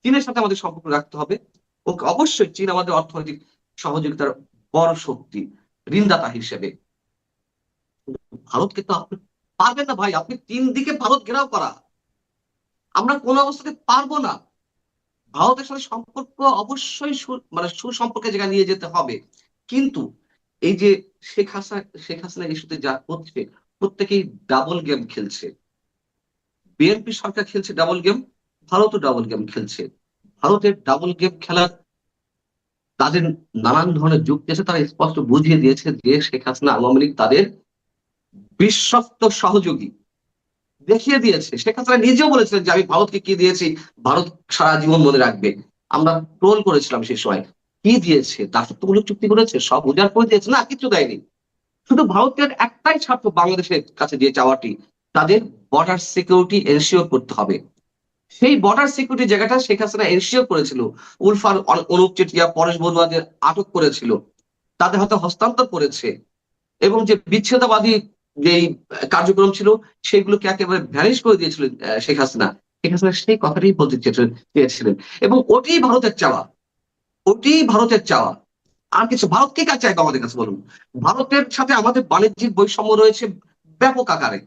চীনের সাথে আমাদের সম্পর্ক রাখতে হবে। ওকে, অবশ্যই চীন আমাদের অর্থনৈতিক সহযোগিতার বড় শক্তি, ঋণদাতা হিসেবে। ভারতকে তো আপনি পারবেন না ভাই, আপনি 3 দিকে ভারত ঘেরাও করা, আমরা কোন অবস্থাতে পারবো না। ভারতের সাথে সম্পর্ক অবশ্যই মানে সুসম্পর্কে জায়গা নিয়ে যেতে হবে। কিন্তু এই যে শেখ হাসিনা ইস্যুতে যা হচ্ছে, প্রত্যেকেই ডাবল গেম খেলছে। বিএনপি সরকার খেলছে ডাবল গেম, ভারতও ডাবল গেম খেলছে। ভারতের ডাবল গেম খেলার তাদের নানান ধরনের যুক্তি আছে, তারা স্পষ্ট বুঝিয়ে দিয়েছে যে শেখ হাসিনা আওয়ামী লীগ তাদের বিশ্বস্ত সহযোগী, দেখিয়ে দিয়েছে। শেখ হাসিনা নিজেও বলেছিলেন যে আমি ভারতকে কি দিয়েছি ভারত সারা জীবন মনে রাখবে। আমরা ট্রোল করেছিলাম সেই সময়, কি দিয়েছে, দাসত্বমূলক চুক্তি করেছে, সব উজাড় করে দিয়েছে? না, কিছু দেয়নি। শুধু ভারতের একটাই স্বার্থ, বাংলাদেশের কাছে যে চাওয়াটি, তাদের বর্ডার সিকিউরিটি এনশিওর করতে হবে। সেই বর্ডার সিকিউরিটি জায়গাটা শেখ হাসিনা এনশিওর করেছিল। উলফার, অনুপ চেটিয়া, পরেশ বড়ুয়াদের আটক করেছিল, তাদের হাতে হস্তান্তর করেছে, এবং যে বিচ্ছেদবাদী যে কার্যক্রম ছিল সেগুলোকে একেবারে ভ্যানিশ করে দিয়েছিলেন শেখ হাসিনা সেই কথাটাই বলতে চেয়েছিলেন। এবং ওটি ভারতের চাওয়া, ওটি ভারতের চাওয়া। আর কিছু ভারত কে কাছে চাইবে আমাদের কাছে বলুন? ভারতের সাথে আমাদের বাণিজ্যিক বৈষম্য রয়েছে ব্যাপক আকারে,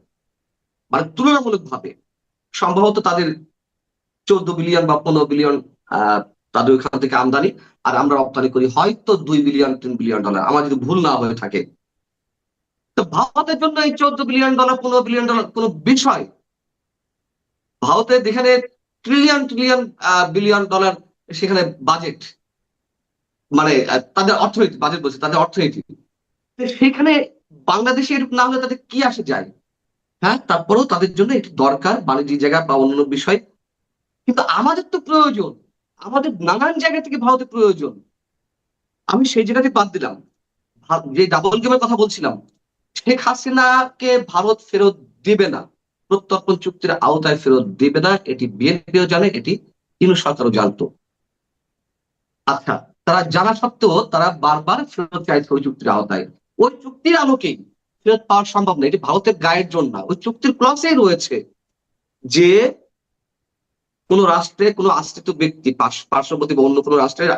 মানে তুলনামূলক ভাবে। সম্ভবত তাদের 14 বিলিয়ন বা 15 বিলিয়ন তাদের ওইখান থেকে আমদানি, আর আমরা রপ্তানি করি হয়তো 2 বিলিয়ন 3 বিলিয়ন ডলার, আমার যদি ভুল না হয়ে থাকে। তো ভারতের জন্য এই 14 বিলিয়ন ডলার 15 বিলিয়ন ডলার কোন বিষয়? ভারতের যেখানে ট্রিলিয়ন ট্রিলিয়ন বিলিয়ন ডলার সেখানে বাজেট, মানে তাদের অর্থনীতি, বাজেট বলছে তাদের অর্থনীতি, তো সেইখানে বাংলাদেশে এরকম না হলে তাদের কি আসে যায়? হ্যাঁ, তারপরেও তাদের জন্য এটি দরকার, বাণিজ্যিক জায়গা বা অন্য বিষয়। কিন্তু আমাদের তো প্রয়োজন, আমাদের নানান জায়গা থেকে ভারতের প্রয়োজন। আমি সেই জায়গাতে বাদ দিলাম। যে ডাবল গেমের কথা বলছিলাম, শেখ হাসিনাকে ভারত ফেরত দেবে না, প্রত্যর্পণ চুক্তির আওতায় ফেরত দেবে না, এটি বিএনপিও জানে, এটি তিনু সরকারও জানতো। আচ্ছা, তারা জানা সত্ত্বেও তারা বারবার ফেরত চাইছে ওই চুক্তির আওতায়। ওই চুক্তির আলোকেই ফেরত পাওয়া সম্ভব না, এটি ভারতের গায়ের জন্য না। ওই চুক্তির ক্লসেই রয়েছে যে কোন রাষ্ট্রে কোন আশ্রিত ব্যক্তি, পার্শ্ববর্তী বা অন্য কোনো রাষ্ট্রের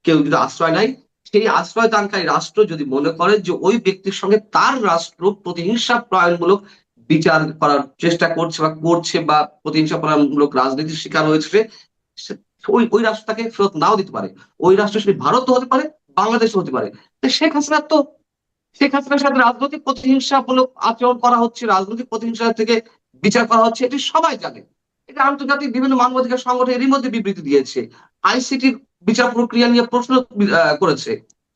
কেউ যদি আশ্রয় নেয়, সেই আশ্রয় দানকারী রাষ্ট্র যদি মনে করে যে ওই ব্যক্তির সঙ্গে তার রাষ্ট্র প্রতিহিংসা প্রয়োগমূলক বিচার করার চেষ্টা করছে বা করছে, বা প্রতিহিংসা প্রয়োগমূলক রাজনীতির শিকার হয়েছে, ওই ওই রাষ্ট্র তাকে ফেরত নাও দিতে পারে। ওই রাষ্ট্র সেটি ভারত হতে পারে, বাংলাদেশ হতে পারে। শেখ হাসিনার সাথে রাজনৈতিক প্রতিহিংসামূলক আচরণ করা হচ্ছে, রাজনৈতিক প্রতিহিংসা থেকে বিচার করা হচ্ছে, এটি সবাই জানে। এটা আন্তর্জাতিক বিভিন্ন মানবাধিকার সংগঠন এরই মধ্যে বিবৃতি দিয়েছে, আইসিটির বিচার প্রক্রিয়া নিয়ে প্রশ্ন করেছে।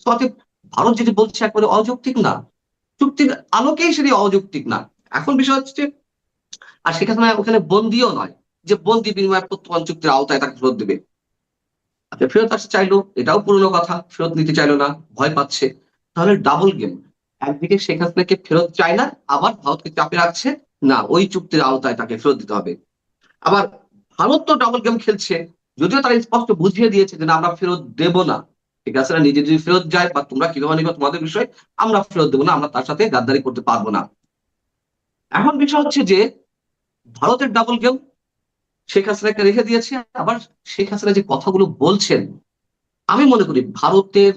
অতএব ভারত যেটি বলছে একবারে অযৌক্তিক না, চুক্তির আলোকেই সেটি অযৌক্তিক না। এখন বিষয় হচ্ছে, আর শেখ হাসিনা ওখানে বন্দিও নয় যে বন্দি বিনিময় প্রত্যর্পণ চুক্তির আওতায় তাকে ফেরত দেবে। আচ্ছা, ফেরত আসতে চাইলো, এটাও পুরনো কথা, ফেরত নিতে চাইলো না, ভয় পাচ্ছে। তাহলে ডাবল গেম, একদিকে শেখ হাসিনাকে ফেরত চায় না, আবার ভারতকে চাপে রাখছে, না ওই চুক্তির আওতায় তাকে ফেরত দিতে হবে। আবার ভারত তো ডাবল গেম খেলছে, যদিও তারা স্পষ্ট বুঝিয়ে দিয়েছে যে না, আমরা ফেরত দেব না। ঠিক আছে, না নিজে যদি ফেরত যায় বা তোমরা কিভাবে নিবে তোমাদের বিষয়, আমরা ফেরত দেবো না, আমরা তার সাথে গাদ্দারি করতে পারবো না। এখন বিষয় হচ্ছে যে ভারতের ডাবল গেম শেখ হাসিনাকে রেখে দিয়েছে। আবার শেখ হাসিনা যে কথাগুলো বলছেন, আমি মনে করি ভারতের,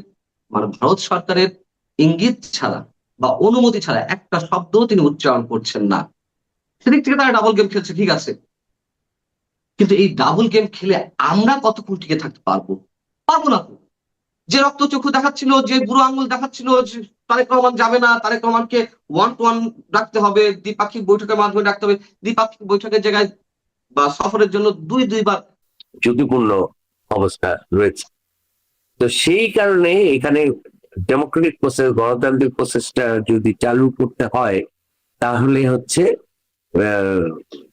মানে ভারত সরকারের ইঙ্গিত ছাড়া বা অনুমতি ছাড়া একটা শব্দও তিনি উচ্চারণ করছেন না। সেদিক থেকে তারা ডাবল গেম খেলছে, ঠিক আছে। কিন্তু এই ডাবল গেম খেলে আমরা কতক্ষণ টিকে থাকতে পারবো? পারবো না তো। যে রক্তচক্ষু দেখাচ্ছিল, যে বুড়ো আঙ্গুল দেখাচ্ছিল যে তারেক রহমান যাবে না, তারেক রহমানকে 1-to-1 ডাকতে হবে, দ্বিপাক্ষিক বৈঠকের মাধ্যমে ডাকতে হবে, দ্বিপাক্ষিক বৈঠকের জায়গায় বা সফরের জন্য দুইবার ঝুঁকিপূর্ণ অবস্থা রয়েছে। তো সেই কারণে এখানে ডেমোক্রেটিক প্রসেস, গণতান্ত্রিক প্রসেসটা যদি চালু করতে হয়, তাহলে হচ্ছে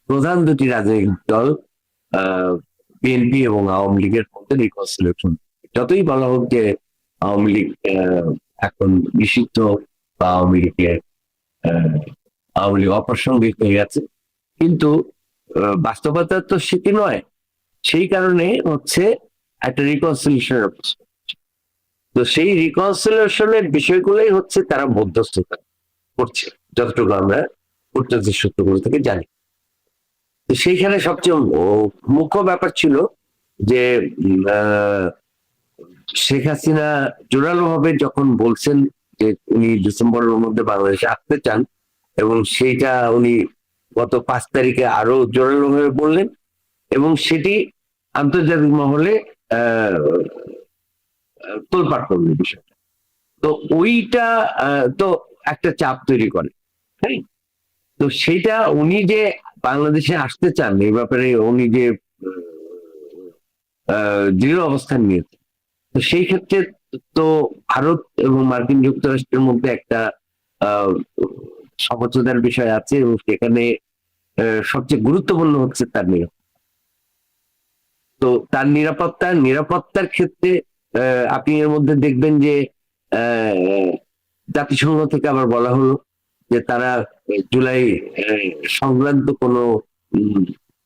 প্রধান দুটি রাজনৈতিক দল বিএনপি এবং আওয়ামী লীগের মধ্যে রিকনসিলিয়েশন। যতই বলা হোক যে আওয়ামী লীগ এখন নিষিদ্ধ বা আওয়ামী লীগের অপ্রাসঙ্গিক হয়ে গেছে, কিন্তু বাস্তবতা তো সেটি নয়। সেই কারণে হচ্ছে একটা রিকনসিলিয়েশনের, তো সেই রিকনসিলিয়েশনের বিষয়গুলোই হচ্ছে তারা মধ্যস্থতা করছে, যতটুকু আমরা কূটনৈতিক সূত্রগুলো থেকে জানি। তো সেইখানে সবচেয়ে মুখ্য ব্যাপার ছিল যে শেখ হাসিনা জোরালো ভাবে যখন বলছেন যে উনি ডিসেম্বরের মধ্যে বাংলাদেশে আসতে চান, এবং সেইটা উনি গত 5 তারিখে আরো জোরালো ভাবে বললেন, এবং সেটি আন্তর্জাতিক মহলে তোলপাড় করবে বিষয়টা। তো ওইটা তো একটা চাপ তৈরি করে, হ্যাঁ। তো সেইটা উনি যে বাংলাদেশে আসতে চান, এই ব্যাপারে উনি যে দৃঢ় অবস্থান নিয়েছেন, তো সেই ক্ষেত্রে তো ভারত এবং মার্কিন যুক্তরাষ্ট্রের মধ্যে একটা সমঝোতার বিষয় আছে, এবং সেখানে সবচেয়ে গুরুত্বপূর্ণ হচ্ছে তার নিরাপত্তা। তো তার নিরাপত্তার ক্ষেত্রে আপনি এর মধ্যে দেখবেন যে জাতিসংঘ থেকে আবার বলা হলো যে তারা জুলাই সংক্রান্ত কোনো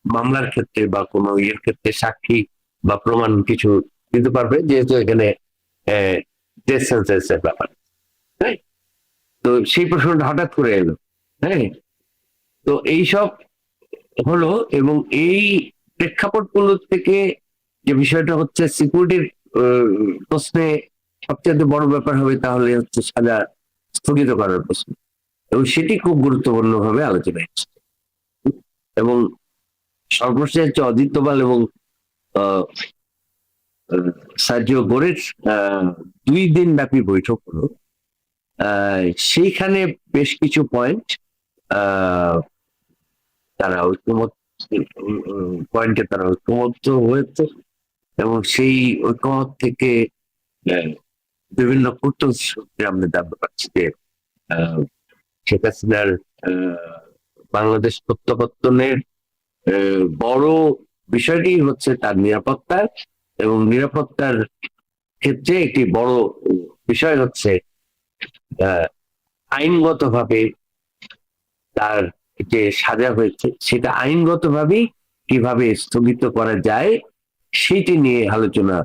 মামলার ক্ষেত্রে বা কোনো ইয়ের ক্ষেত্রে সাক্ষী বা প্রমাণ কিছু দিতে পারবে, যেহেতু এখানে ডেথ সেন্টেন্সের ব্যাপার, হ্যাঁ। তো সেই প্রশ্নটা হঠাৎ করে এলো, হ্যাঁ। তো এইসব হলো, এবং এই প্রেক্ষাপটগুলো থেকে যে বিষয়টা হচ্ছে সিকিউরিটির প্রশ্নে সবচেয়ে বড় ব্যাপার হবে, তাহলে হচ্ছে সাজা স্থগিত করার প্রশ্ন, এবং সেটি খুব গুরুত্বপূর্ণ ভাবে আলোচনা হচ্ছে। এবং সর্বশেষ হচ্ছে অজিত দোভাল এবং সার্জিও গোরের 2 দিন ব্যাপী বৈঠক হলো। সেইখানে বেশ কিছু পয়েন্ট তারা ঐক্যমত হয়েছে, এবং সেই ঐক্যমত থেকে বিভিন্ন কূটনৈতিক সূত্রে আমরা জানতে পারছি যে আহ, শেখ হাসিনার বাংলাদেশ প্রত্যাবর্তনের বড় বিষয়টি হচ্ছে তার নিরাপত্তা, এবং নিরাপত্তার ক্ষেত্রে একটি বড় বিষয় হচ্ছে আইনগতভাবে তার যে সাজা হয়েছে সেটা আইনগতভাবেই কিভাবে স্থগিত করা যায় সেটি নিয়ে আলোচনা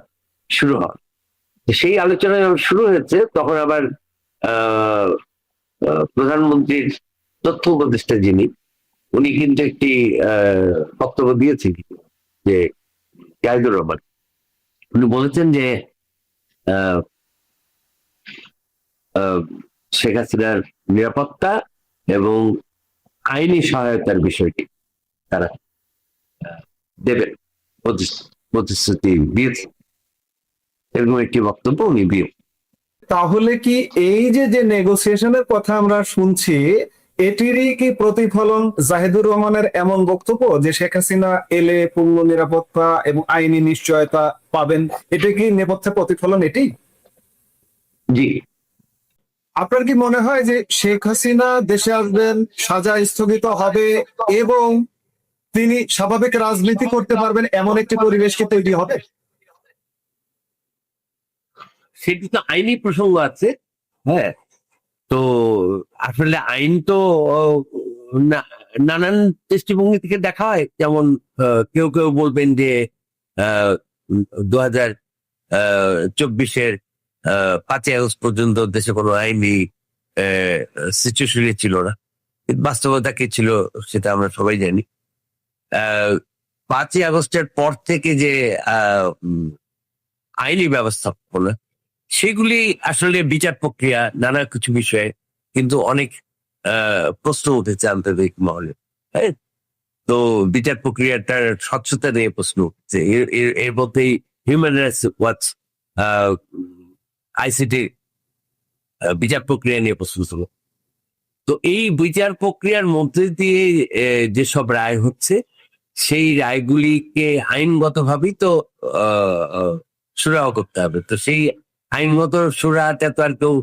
শুরু হয়। সেই আলোচনা যখন শুরু হয়েছে তখন আবার আহ প্রধানমন্ত্রীর তথ্য উপদেষ্টা যিনি, উনি কিন্তু একটি বক্তব্য দিয়েছেন যে জাহিদুর রহমান, উনি বলেছেন যে আহ আহ, শেখ হাসিনার নিরাপত্তা এবং আইনি সহায়তার বিষয়টি তারা দেবেন, প্রতিশ্রুতি দিয়েছে, এরকম একটি বক্তব্য উনি দিয়ে। তাহলে কি এই যে যে নেগোসিয়েশনের কথা আমরা শুনছি, এটিরই কি প্রতিফলন জাহিদুর রহমানের এমন বক্তব্য যে শেখ হাসিনা এলে পূর্ণ নিরাপত্তা এবং আইনি নিশ্চয়তা পাবেন? এটা কি নেপথ্যে প্রতিফলন এটি? জি, আপনার কি মনে হয় যে শেখ হাসিনা দেশে আসবেন, সাজা স্থগিত হবে এবং তিনি স্বাভাবিক রাজনীতি করতে পারবেন, এমন একটি পরিবেশ কি তৈরি হবে? সেটি তো আইনি প্রসঙ্গ আছে। হ্যাঁ, তো আসলে আইন তো নানান দৃষ্টিভঙ্গি থেকে দেখা হয়। যেমন কেউ কেউ বলবেন যে 2024-এর 5ই আগস্ট পর্যন্ত দেশে কোনো আইনি সিচুয়েশনই ছিল না, বাস্তবতা কি ছিল সেটা আমরা সবাই জানি। 5ই আগস্টের পর থেকে যে আইনি ব্যবস্থাপনা, সেগুলি আসলে বিচার প্রক্রিয়া নানা কিছু বিষয়ে কিন্তু অনেক প্রশ্ন উঠেছে আন্তর্জাতিক মহলে। হ্যাঁ, তো বিচার প্রক্রিয়াটার স্বচ্ছতা নিয়ে প্রশ্ন উঠছে। এর মধ্যেই হিউম্যান রাইটস ওয়াচ আইসিটি বিচার প্রক্রিয়া নিয়ে প্রশ্ন ছিল। তো এই বিচার প্রক্রিয়ার মধ্যে দিয়ে যেসব রায় হচ্ছে, সেই রায়গুলিকে আইনগতভাবেই তো সুরাহ করতে হবে। তো সেই আইনগত সুরাহটা তো আর কেউ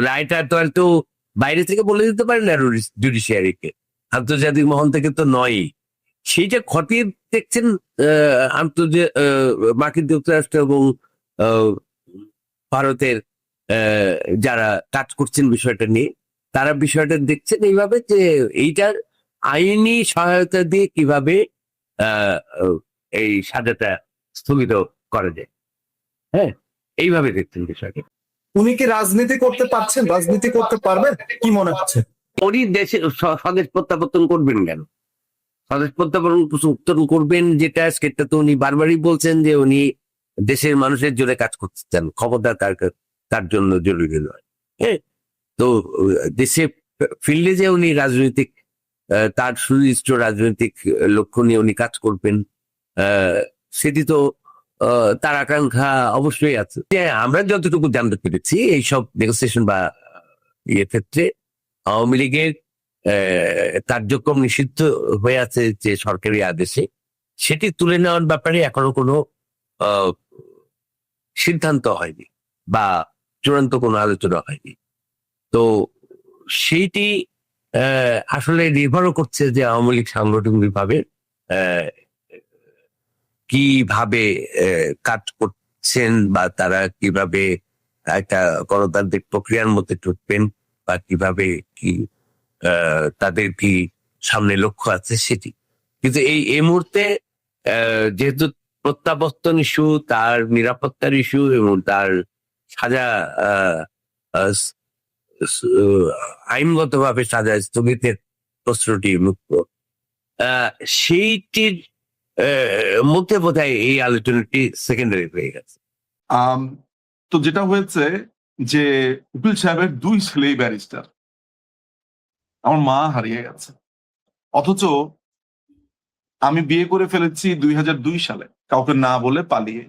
রায়টা তো আর কেউ বাইরে থেকে বলে দিতে পারে না জুডিশিয়ারিকে, আন্তর্জাতিক মহল থেকে তো নয়ই। সেইটা খতিয়ে দেখছেন মার্কিন যুক্তরাষ্ট্র এবং ভারতের যারা কাজ করছেন বিষয়টা নিয়ে, তারা বিষয়টা দেখছেন এইভাবে যে এইটার আইনি সহায়তা দিয়ে কিভাবে এই সাজাটা স্থগিত করা যায়। হ্যাঁ, এইভাবে দেখছেন বিষয়টা। উনি কি রাজনীতি করতে পারছেন, রাজনীতি করতে পারবেন কি মনে হচ্ছে? উনি দেশে স্বদেশ প্রত্যাবর্তন করবেন কেন? স্বদেশ প্রত্যাবর্তন করবেন যেটা, সেটা তো উনি বারবারই বলছেন যে উনি দেশের মানুষের জন্য কাজ করতে চান, ক্ষমতা তার জন্য জরুরি নয়। হ্যাঁ, তো দেশে ফিল্ডে যে উনি রাজনৈতিক তার সুনির্দিষ্ট রাজনৈতিক লক্ষ্য নিয়ে উনি কাজ করবেন, সেটি তো তার আকাঙ্ক্ষা অবশ্যই আছে। আমরা যতটুকু জানতে পেরেছি এইসব নেগোসিয়েশন বা ইয়ে ক্ষেত্রে আওয়ামী লীগের কার্যক্রম নিষিদ্ধ হয়ে আছে যে সরকারি আদেশে, সেটি তুলে নেওয়ার ব্যাপারে এখনো কোনো সিদ্ধান্ত হয়নি বা চূড়ান্ত কোনো আলোচনা হয়নি। তো সেইটি আসলে নির্ভরও করছে যে আওয়ামী লীগ সাংগঠনিকভাবে কিভাবে কাজ করছেন বা তারা কিভাবে একটা গণতান্ত্রিক প্রক্রিয়ার মধ্যে ঢুকবেন বা কিভাবে কি তাদের কি সামনে লক্ষ্য আছে সেটি। কিন্তু এই মুহূর্তে যেহেতু প্রত্যাবর্তন ইস্যু, তার নিরাপত্তার ইস্যু এবং তার সাজা আইনগতভাবে সাজা স্থগিতের প্রশ্নটি মুক্ত, সেইটির মধ্যে বোধহয় এই আলোচনাটি সেকেন্ডারি হয়ে গেছে। তো যেটা হয়েছে যে উকিল সাহেবের 2 ছেলেই ব্যারিস্টার, আমার মা হারিয়ে গেছে, অথচ আমি বিয়ে করে ফেলেছি 2002 সালে কাউকে না বলে পালিয়ে।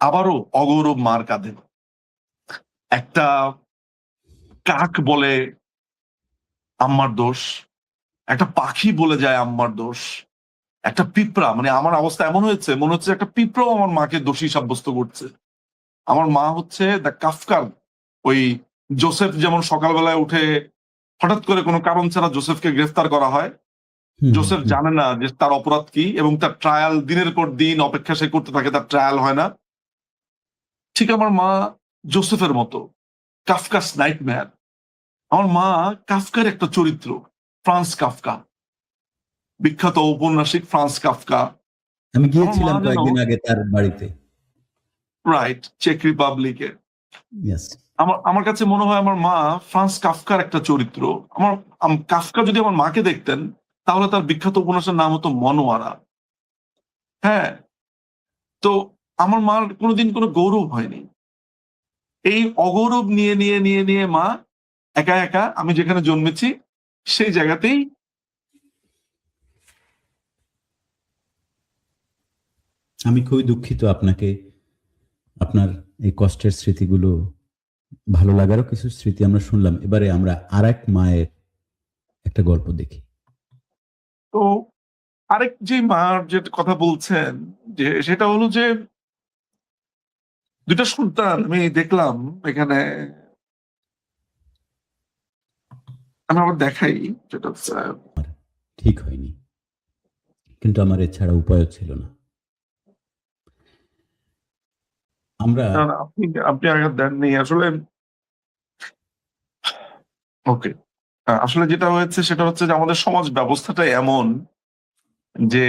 আবারও অগৌরব মার কাঁধে। একটা কাক বলে আম্মার দোষ, একটা পাখি বলে যায় আম্মার দোষ, একটা পিঁপড়া, মানে আমার অবস্থা এমন হয়েছে মনে হচ্ছে একটা পিঁপড়াও আমার মাকে দোষী সাব্যস্ত করছে। আমার মা হচ্ছে দ্য কাফকার ওই জোসেফ যেমন সকালবেলায় উঠে হঠাৎ করে কোনো কারণ ছাড়া জোসেফকে গ্রেফতার করা হয়, জোসেফ জানে না যে তার অপরাধ কি, এবং তার ট্রায়াল দিনের পর দিন অপেক্ষা সে করতে থাকে, তার ট্রায়াল হয় না। ঠিক আমার মা জোসেফের মতো, কাফকাস নাইটমেয়ার। আমার মা কাফকার একটা চরিত্র, ফ্রান্স কাফকা, বিখ্যাত ঔপন্যাসিক ফ্রান্স কাফকা। আমি আমার গিয়েছিলাম মা যেন, কয়েকদিন আগে তার বাড়িতে। রাইট, চেক রিপাবলিকে। ইয়েস। আমার কাছে মনে হয় আমার মা ফ্রান্স কাফকার একটা চরিত্র। কাফকা যদি আমার মাকে দেখতেন, তাহলে তার বিখ্যাত উপন্যাসের নাম হতো মনোয়ারা। হ্যাঁ, তো আমার মার কোনোদিন কোনো গৌরব হয়নি। এই অগৌরব নিয়ে নিয়ে নিয়ে নিয়ে মা একা একা, আমি যেখানে জন্মেছি সেই জায়গাতেই আমি খুবই দুঃখিত আপনাকে, আপনার এই কষ্টের স্মৃতিগুলো, ভালো লাগারও কিছু স্মৃতি আমরা শুনলাম। এবারে আমরা আরেক মায়ের একটা গল্প দেখি। তো আরেক যে মার যে কথা বলছেন, যে সেটা হলো যে দুইটা সন্তান আমি দেখলাম এখানে। আমি আবার দেখাই, যেটা হচ্ছে, ঠিক হয়নি, কিন্তু আমার এছাড়া উপায় ছিল না। আমরা না, না, আপনি আগে দেননি আসলে। ওকে, আসলে যেটা হয়েছে সেটা হচ্ছে যে আমাদের সমাজ ব্যবস্থাটা এমন যে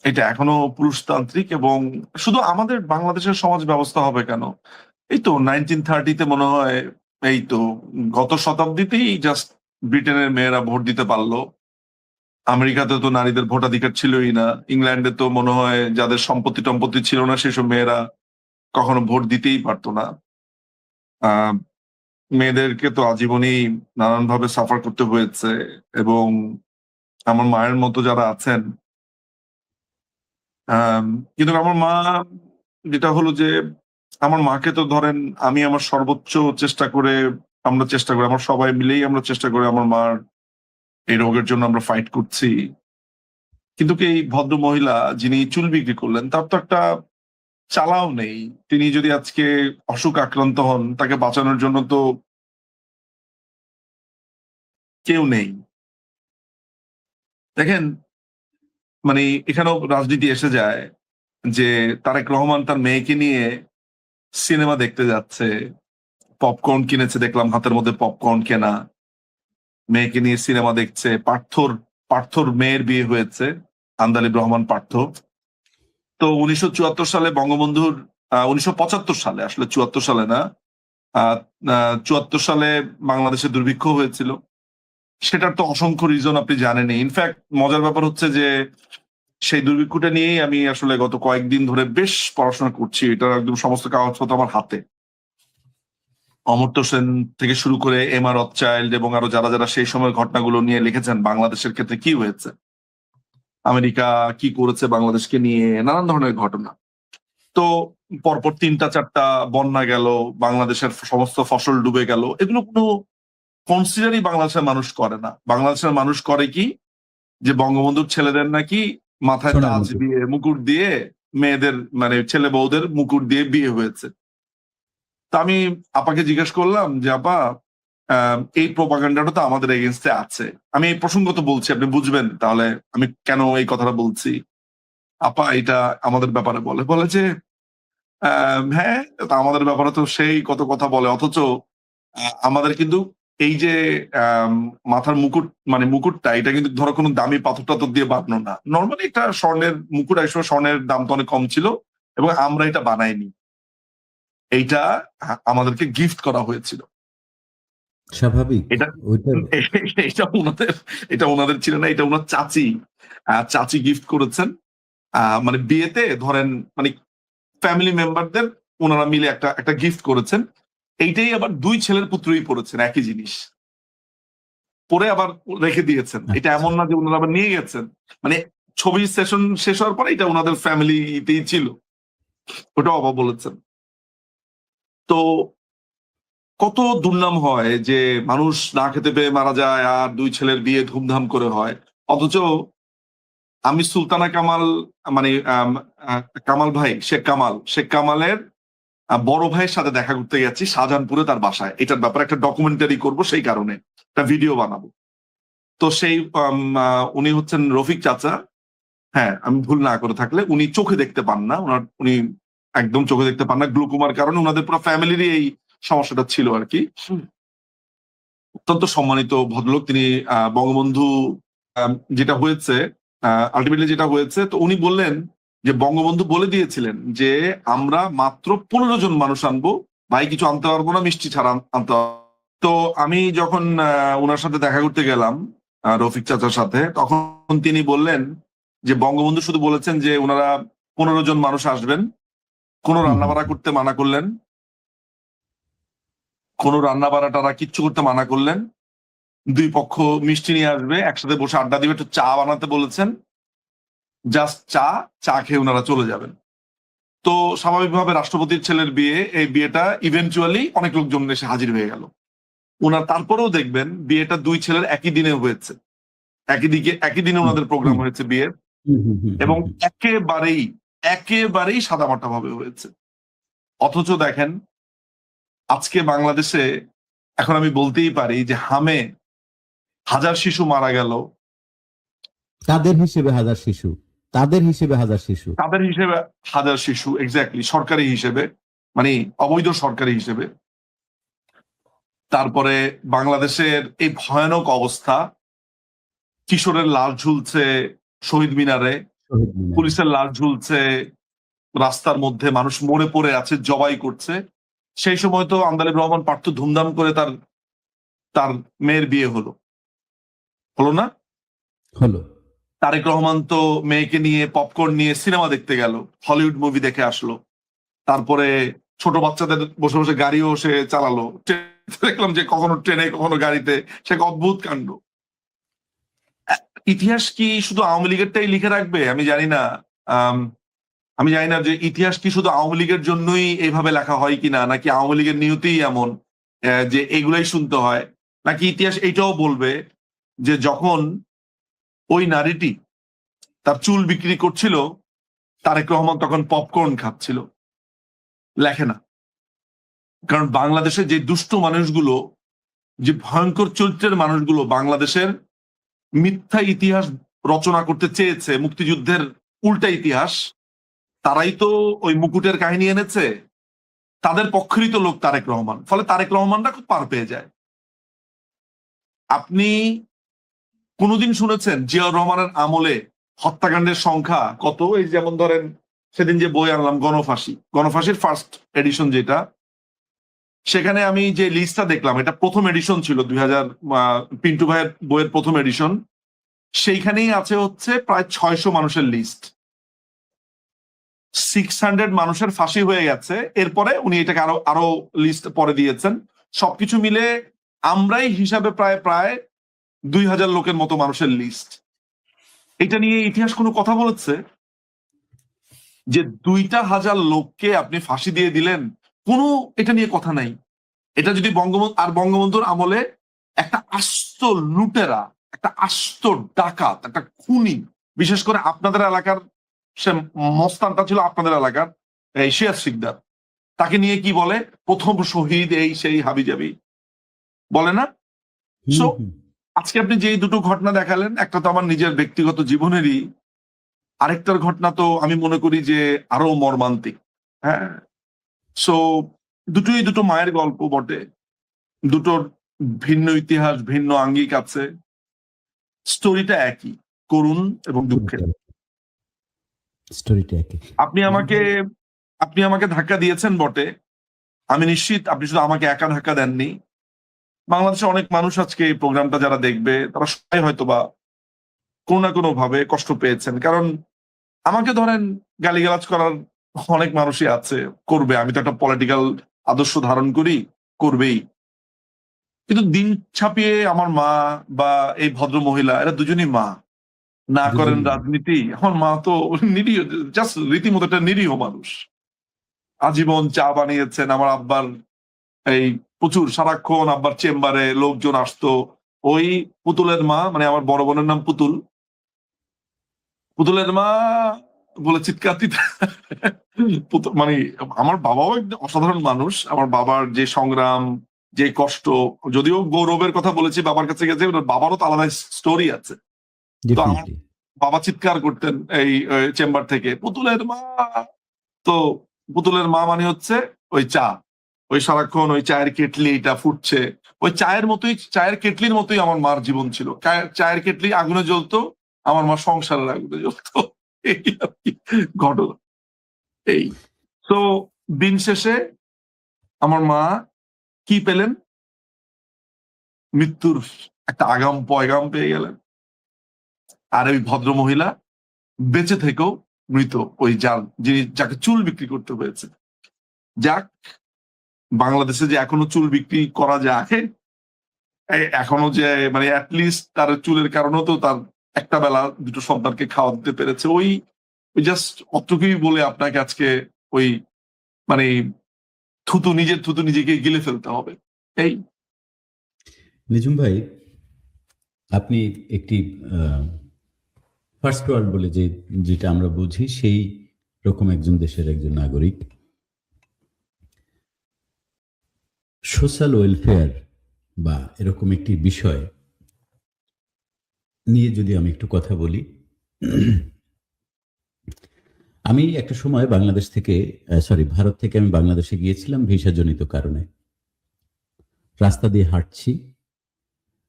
এটা এখনো পুরুষতান্ত্রিক, এবং শুধু আমাদের বাংলাদেশের সমাজ ব্যবস্থা হবে কেন, এই তো 1930-তে মনে হয়, এই তো গত শতাব্দীতেই জাস্ট ব্রিটেনের মেয়েরা ভোট দিতে পারলো। আমেরিকাতে তো নারীদের ভোটাধিকার ছিলই না। ইংল্যান্ডে তো মনে হয় যাদের সম্পত্তি টম্পত্তি ছিল না সেসব মেয়েরা কখনো ভোট দিতেই পারতো না। আহ মেয়েদেরকে তো আজীবনই নানানভাবে সাফার করতে হয়েছে, এবং আমার মায়ের মতো যারা আছেন, আহ কিন্তু আমার মা, যেটা হলো যে আমার মাকে তো ধরেন আমি আমার সর্বোচ্চ চেষ্টা করে, আমরা চেষ্টা করি, আমার সবাই মিলেই আমরা চেষ্টা করি আমার মার এই রোগের জন্য আমরা ফাইট করছি। কিন্তু কি এই ভদ্র মহিলা যিনি চুল বিক্রি করলেন, তার তো একটা চালাও নেই। তিনি যদি আজকে অসুখ আক্রান্ত হন, তাকে বাঁচানোর জন্য তো কেউ নেই। দেখেন, মানে এখানেও রাজনীতি এসে যায় যে তারেক রহমান তার মেয়েকে নিয়ে সিনেমা দেখতে যাচ্ছে, পপকর্ন কিনেছে, দেখলাম হাতের মধ্যে পপকর্ন কেনা, মেয়েকে নিয়ে সিনেমা দেখছে। পার্থর মেয়ের বিয়ে হয়েছে, আন্দালিব রহমান পার্থ। তো 1974 সালে বঙ্গবন্ধুর, 1975 সালে, আসলে 74 সালে না, 74 সালে বাংলাদেশে দুর্ভিক্ষ হয়েছিল। সেটার তো অসংখ্য রিজন আপনি জানেনই। ইনফ্যাক্ট মজার ব্যাপার হচ্ছে যে সেই দুর্ভিক্ষটা নিয়েই আমি আসলে গত কয়েকদিন ধরে বেশ পড়াশোনা করছি। এটার একদম সমস্ত কাগজপত্র আমার হাতে। অমর্ত্য সেন থেকে শুরু করে এমা রথচাইল্ড এবং আরো যারা যারা সেই সময়ের ঘটনাগুলো নিয়ে লিখেছেন, বাংলাদেশের ক্ষেত্রে কি হয়েছে, আমেরিকা কি করেছে বাংলাদেশকে নিয়ে, নানান ধরনের ঘটনা। তো পরপর 3টা-4টা বন্যা গেল, বাংলাদেশের সমস্ত ফসল ডুবে গেল, এগুলো কোনো কনসিডারই বাংলাদেশের মানুষ করে না। বাংলাদেশের মানুষ করে কি, যে বঙ্গবন্ধুর ছেলেদের নাকি মাথায় সোনার তাজ মুকুট। দিয়ে, মুকুট দিয়ে, মেয়েদের মানে ছেলে বউদের মুকুট দিয়ে বিয়ে হয়েছে। তা আমি আপাকে জিজ্ঞেস করলাম যে আপা, এই প্রোপাগান্ডাটা তো আমাদের এগেনস্টে আছে। আমি এই প্রসঙ্গত বলছি, আপনি বুঝবেন তাহলে আমি কেন এই কথাটা বলছি। আপা এটা আমাদের ব্যাপারে বলে বলে যে হ্যাঁ, তা আমাদের ব্যাপারে তো সেই কত কথা বলে, অথচ আমাদের কিন্তু এই যে মাথার মুকুট, মানে মুকুটটা, এটা কিন্তু ধরো কোনো দামি পাথর টাথর দিয়ে বানানো না। নর্মালি একটা স্বর্ণের মুকুট, আসলে স্বর্ণের দাম তো অনেক কম ছিল, এবং আমরা এটা বানাইনি, এইটা আমাদেরকে গিফট করা হয়েছিল। স্বাভাবিক। এটা ওইটা এটা ওনাদের, এটা ওনাদের ছিল না, এটা ওনার চাচি গিফট করেছেন। মানে বিয়েতে ধরেন, মানে ফ্যামিলি মেম্বারদের ওনারা মিলে একটা একটা গিফট করেছেন। এইটাই আবার 2 ছেলের পুত্রই পড়েছেন, একই জিনিস পরে আবার রেখে দিয়েছেন। এটা এমন না যে ওনারা আবার নিয়ে গেছেন, মানে ছবির সেশন শেষ হওয়ার পরে এটা ওনাদের ফ্যামিলিতেই ছিল, ওটা বাবা বলেছেন। তো কত দুর্নাম হয় যে মানুষ না খেতে পেয়ে মারা যায়, আর 2 ছেলের বিয়ে ধুমধাম করে হয়। অথচ আমি সুলতানা কামাল, মানে কামাল ভাই, শেখ কামালের বড় ভাইয়ের সাথে দেখা করতে গেছি শাহজাহানপুরে তার বাসায়, এটার ব্যাপারে একটা ডকুমেন্টারি করব, সেই কারণে একটা ভিডিও বানাবো। তো সেই উনি হচ্ছেন রফিক চাচা, হ্যাঁ আমি ভুল না করে থাকলে, উনি চোখে দেখতে পান না, উনি একদম চোখে দেখতে পান না গ্লুকোমার কারণে, ওনাদের পুরো ফ্যামিলিরই এই সমস্যাটা ছিল আর কি। অত্যন্ত সম্মানিত ভদ্রলোক তিনি। বঙ্গবন্ধু যেটা হয়েছে, আলটিমেটলি যেটা হয়েছে, তো উনি বললেন যে বঙ্গবন্ধু বলে দিয়েছিলেন যে আমরা মাত্র 15 জন মানুষ আনবো, ভাই কিছু আনতে পারবো না, মিষ্টি ছাড়া আনতে পারবো। তো আমি যখন ওনার সাথে দেখা করতে গেলাম, রফিক চাচার সাথে, তখন তিনি বললেন যে বঙ্গবন্ধু শুধু বলেছেন যে ওনারা 15 জন মানুষ আসবেন, কোনো রান্নাবাড়া করতে মানা করলেন, কোনো রান্নাবাড়া টারা কিচ্ছু করতে মানা করলেন, দুই পক্ষ মিষ্টি নিয়ে আসবে, একসাথে বসে আড্ডা দিবে, একটু চা বানাতে বলেছেন, জাস্ট চা খেয়ে ওনারা চলে যাবেন। তো স্বাভাবিকভাবে রাষ্ট্রপতির ছেলের বিয়ে, এই বিয়েটা ইভেন্চুয়ালি অনেক লোকজন এসে হাজির হয়ে গেল। ওনার তারপরেও দেখবেন বিয়েটা দুই ছেলের একই দিনে হয়েছে, একই দিনে ওনাদের প্রোগ্রাম হয়েছে বিয়ের, এবং একেবারেই সাদামাটা ভাবে হয়েছে। অথচ দেখেন আজকে বাংলাদেশে এখন আমি বলতেই পারি যে হামে 1000 শিশু মারা গেল, তাদের হিসেবে 1000 শিশু, তাদের হিসেবে 1000 শিশু, তাদের হিসেবে 1000 শিশু, এক্স্যাক্টলি, সরকারি হিসেবে, মানে অবৈধ সরকারি হিসেবে। তারপরে বাংলাদেশের এই ভয়ানক অবস্থা, কিশোরের লাশ ঝুলছে শহীদ মিনারে, শহীদ মিনারে। পুলিশের লাশ ঝুলছে রাস্তার মধ্যে, মানুষ মরে পড়ে আছে, জবাই করছে। সেই সময় তো আন্দালিব রহমান পার্থ ধুমধাম করে তার মেয়ের বিয়ে হলো না? হলো। তারেক রহমান তো মেয়েকে নিয়ে পপকর্ন নিয়ে সিনেমা দেখতে গেল, হলিউড মুভি দেখে আসলো। তারপরে ছোট বাচ্চাদের বসে বসে গাড়িও সে চালালো, দেখলাম যে কখনো ট্রেনে কখনো গাড়িতে, সে এক অদ্ভুত কাণ্ড। ইতিহাস কি শুধু আওয়ামী লীগেরটাই লিখে রাখবে? আমি জানি না। আমি জানি না যে ইতিহাস কি শুধু আওয়ামী লীগের জন্যই এইভাবে লেখা হয় কিনা, নাকি আওয়ামী লীগের নিয়তিই এমন যে এগুলাই শুনতে হয়, নাকি ইতিহাস এইটাও বলবে যে যখন ওই নারীটি তার চুল বিক্রি করছিল, তারেক রহমান তখন পপকর্ন খাচ্ছিল। লেখে না, কারণ বাংলাদেশে যে দুষ্ট মানুষগুলো, যে ভয়ঙ্কর চরিত্রের মানুষগুলো বাংলাদেশের মিথ্যা ইতিহাস রচনা করতে চেয়েছে, মুক্তিযুদ্ধের উল্টা ইতিহাস, তারাই তো ওই মুকুটের কাহিনী এনেছে, তাদের পক্ষেরই তো লোক তারেক রহমান। ফলে তারেক রহমানরা খুব পার পেয়ে যায়। আপনি কোনোদিন শুনেছেন জিয়াউর রহমানের আমলে হত্যাকাণ্ডের সংখ্যা কত? এই যেমন ধরেন সেদিন যে বই আনলাম গণফাঁসির ফার্স্ট এডিশন যেটা, সেখানে আমি যে লিস্টটা দেখলাম, এটা প্রথম এডিশন ছিল 2000, পিন্টু ভাইয়ের বইয়ের প্রথম এডিশন, সেইখানেই আছে হচ্ছে প্রায় 600 মানুষের লিস্ট। 600 মানুষের ফাঁসি হয়ে গেছে, এরপরে উনি এটাকে আরো লিস্ট পরে দিয়েছেন। সবকিছু মিলে আমরাই হিসাবে প্রায় 2000 লোকের মতো মানুষের লিস্ট। এটা নিয়ে ইতিহাস কোনো কথা বলেছে যে 2000 লোককে আপনি ফাঁসি দিয়ে দিলেন? কোনো এটা নিয়ে কথা নাই। এটা যদি বঙ্গবন্ধুর আমলে একটা আস্ত লুটেরা, একটা আস্ত ডাকাত, একটা খুনি, বিশেষ করে আপনাদের এলাকার সে মস্তানটা ছিল আপনাদের এলাকার এই শিয়াস শিকদার, তাকে নিয়ে কি বলে, প্রথম শহীদ, এই সেই হাবিজাবি বলে না? সো আজকে আপনি যে দুটো ঘটনা দেখালেন, একটা তো আমার নিজের ব্যক্তিগত জীবনেরই, আরেকটার ঘটনা তো আমি মনে করি যে আরো মর্মান্তিক। হ্যাঁ, সো দুটো মায়ের গল্প বটে, দুটোর ভিন্ন ইতিহাস, ভিন্ন আঙ্গিক আছে, স্টোরিটা একই, করুণ এবং দুঃখের। স্টোরিটা একই। আপনি আমাকে ধাক্কা দিয়েছেন বটে, আমি নিশ্চিত আপনি শুধু আমাকে একা ধাক্কা দেননি। বাংলাদেশে অনেক মানুষ আজকে এই প্রোগ্রামটা যারা দেখবে, তারা সবাই হয়তো বা কোনো না কোনো ভাবে কষ্ট পেয়েছেন। কারণ আমাকে ধরেন গালিগালাজ করার অনেক মানুষই আছে, করবে, আমি তো একটা পলিটিক্যাল আদর্শ ধারণ করি, করবেই। কিন্তু দিন ছাপিয়ে আমার মা বা এই ভদ্র মহিলা, এরা দুজনই মা, না করেন রাজনীতি। আমার মা তো নিরীহ, জাস্ট রীতিমতো একটা নিরীহ মানুষ। আজীবন চা বানিয়েছেন আমার আব্বার, এই প্রচুর, সারাক্ষণ আব্বার চেম্বারে লোকজন আসতো। ওই পুতুলের মা, মানে আমার বড় বোনের নাম পুতুলের মা বলে চিৎকার দিতে মানে আমার বাবাও একজন অসাধারণ মানুষ। আমার বাবার যে সংগ্রাম, যে কষ্ট, যদিও গৌরবের কথা বলেছি বাবার কাছে গেছে, বাবারও তো আলাদা স্টোরি আছে। তো আমার ডেফিনেটলি। বাবা চিৎকার করতেন এই চেম্বার থেকে, পুতুলের মা। তো পুতুলের মা মানে হচ্ছে ওই চা, ওই সারাক্ষণ ওই চায়ের কেটলি এটা ফুটছে, ওই চায়ের মতোই, চায়ের কেটলির মতোই আমার মার জীবন ছিল। চায়ের কেটলি আগুনে জ্বলতো, আমার মা সংসারের আগুনে জ্বলতো। এই আর কি ঘটনা। এই তো দিন শেষে আমার মা কি পেলেন? মৃত্যুর একটা আগাম পয়গাম পেয়ে গেলেন। আর ওই ভদ্র মহিলা বেঁচে থেকেও মৃত, ওই যিনি যাকে চুল বিক্রি করতে হয়েছে। যাক, বাংলাদেশে যে এখনো চুল বিক্রি করা যায়, এখনো যে মানে অ্যাটলিস্ট তার চুলের কারণেও তো তার একটা বেলা দুটো সন্তানকে খাওয়া দিতে পেরেছে। ওই জাস্ট অতটুকুই বলে আপনাকে আজকে ওই মানে নিজের থুতু নিজেকে গিলে ফেলতে হবে। এই নিজুম ভাই, আপনি একটি ফার্স্ট ওয়ার্ল্ড বলে যেটা আমরা বুঝি সেই রকম একজন দেশের একজন নাগরিক। সোশ্যাল ওয়েলফেয়ার বা এরকম একটি বিষয় নিয়ে যদি আমি একটু কথা বলি, আমি একটা সময় বাংলাদেশ থেকে ভারত থেকে আমি বাংলাদেশে গিয়েছিলাম ভিসাজনিত কারণে। রাস্তা দিয়ে হাঁটছি।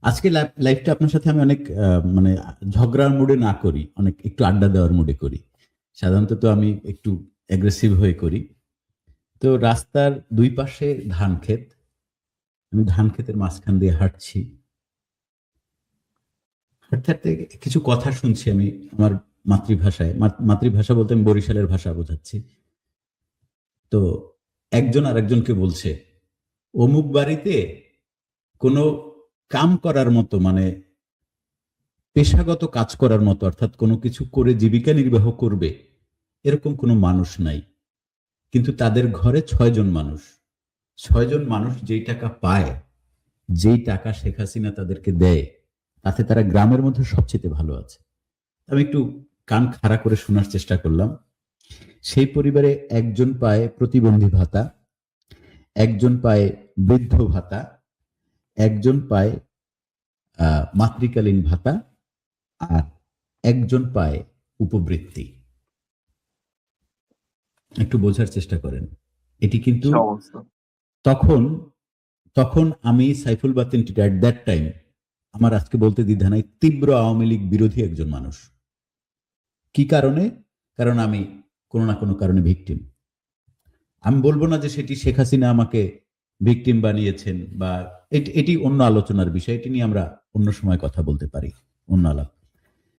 আজকে লাইফটা আপনার সাথে আমি অনেক মানে ঝগড়ার মুডে না করি, অনেক একটু আড্ডা দেওয়ার মুডে করি। সাধারণত তো আমি একটু অ্যাগ্রেসিভ হয়ে করি। তো রাস্তার দুই পাশে ধান ক্ষেত, আমি ধান ক্ষেতের মাঝখান দিয়ে হাঁটছি। হাঁটতে হাঁটতে কিছু কথা শুনছি আমি আমার মাতৃভাষায়। মাতৃভাষা বলতে আমি বরিশালের ভাষা বোঝাচ্ছি। তো একজন আরেকজনকে বলছে, অমুক বাড়িতে কোনো কাম করার মতো, মানে পেশাগত কাজ করার মতো, অর্থাৎ কোনো কিছু করে জীবিকা নির্বাহ করবে এরকম কোনো মানুষ নাই, কিন্তু তাদের ঘরে 6 জন মানুষ। 6 জন মানুষ যেই টাকা পায়, যেই টাকা শেখ হাসিনা তাদেরকে দেয়, তাতে তারা গ্রামের মধ্যে সবচেয়ে ভালো আছে। আমি একটু কান খাড়া করে শোনার চেষ্টা করলাম। সেই পরিবারে একজন পায় প্রতিবন্ধী ভাতা, একজন পায় বৃদ্ধ ভাতা, একজন পায় মাতৃকালীন ভাতা, আর একজন পায় উপবৃত্তি। একটু বোঝার চেষ্টা করেন। এটি কিন্তু অবস্থা। তখন আমি সাইফুল বাতিন টিটা এট দ্যাট টাইম, আমার আজকে বলতে দ্বিধা নাই, তীব্র আওয়ামী লীগ বিরোধী একজন মানুষ। কি কারণে? কারণ আমি কোনো না কোনো কারণে ভিকটিম। আমি বলবো না যে সেটি শেখ হাসিনা আমাকে ভিকটিম বানিয়েছেন, বা এটি অন্য আলোচনার বিষয়, এটি নিয়ে আমরা অন্য সময় কথা বলতে পারি, অন্য আলাপ।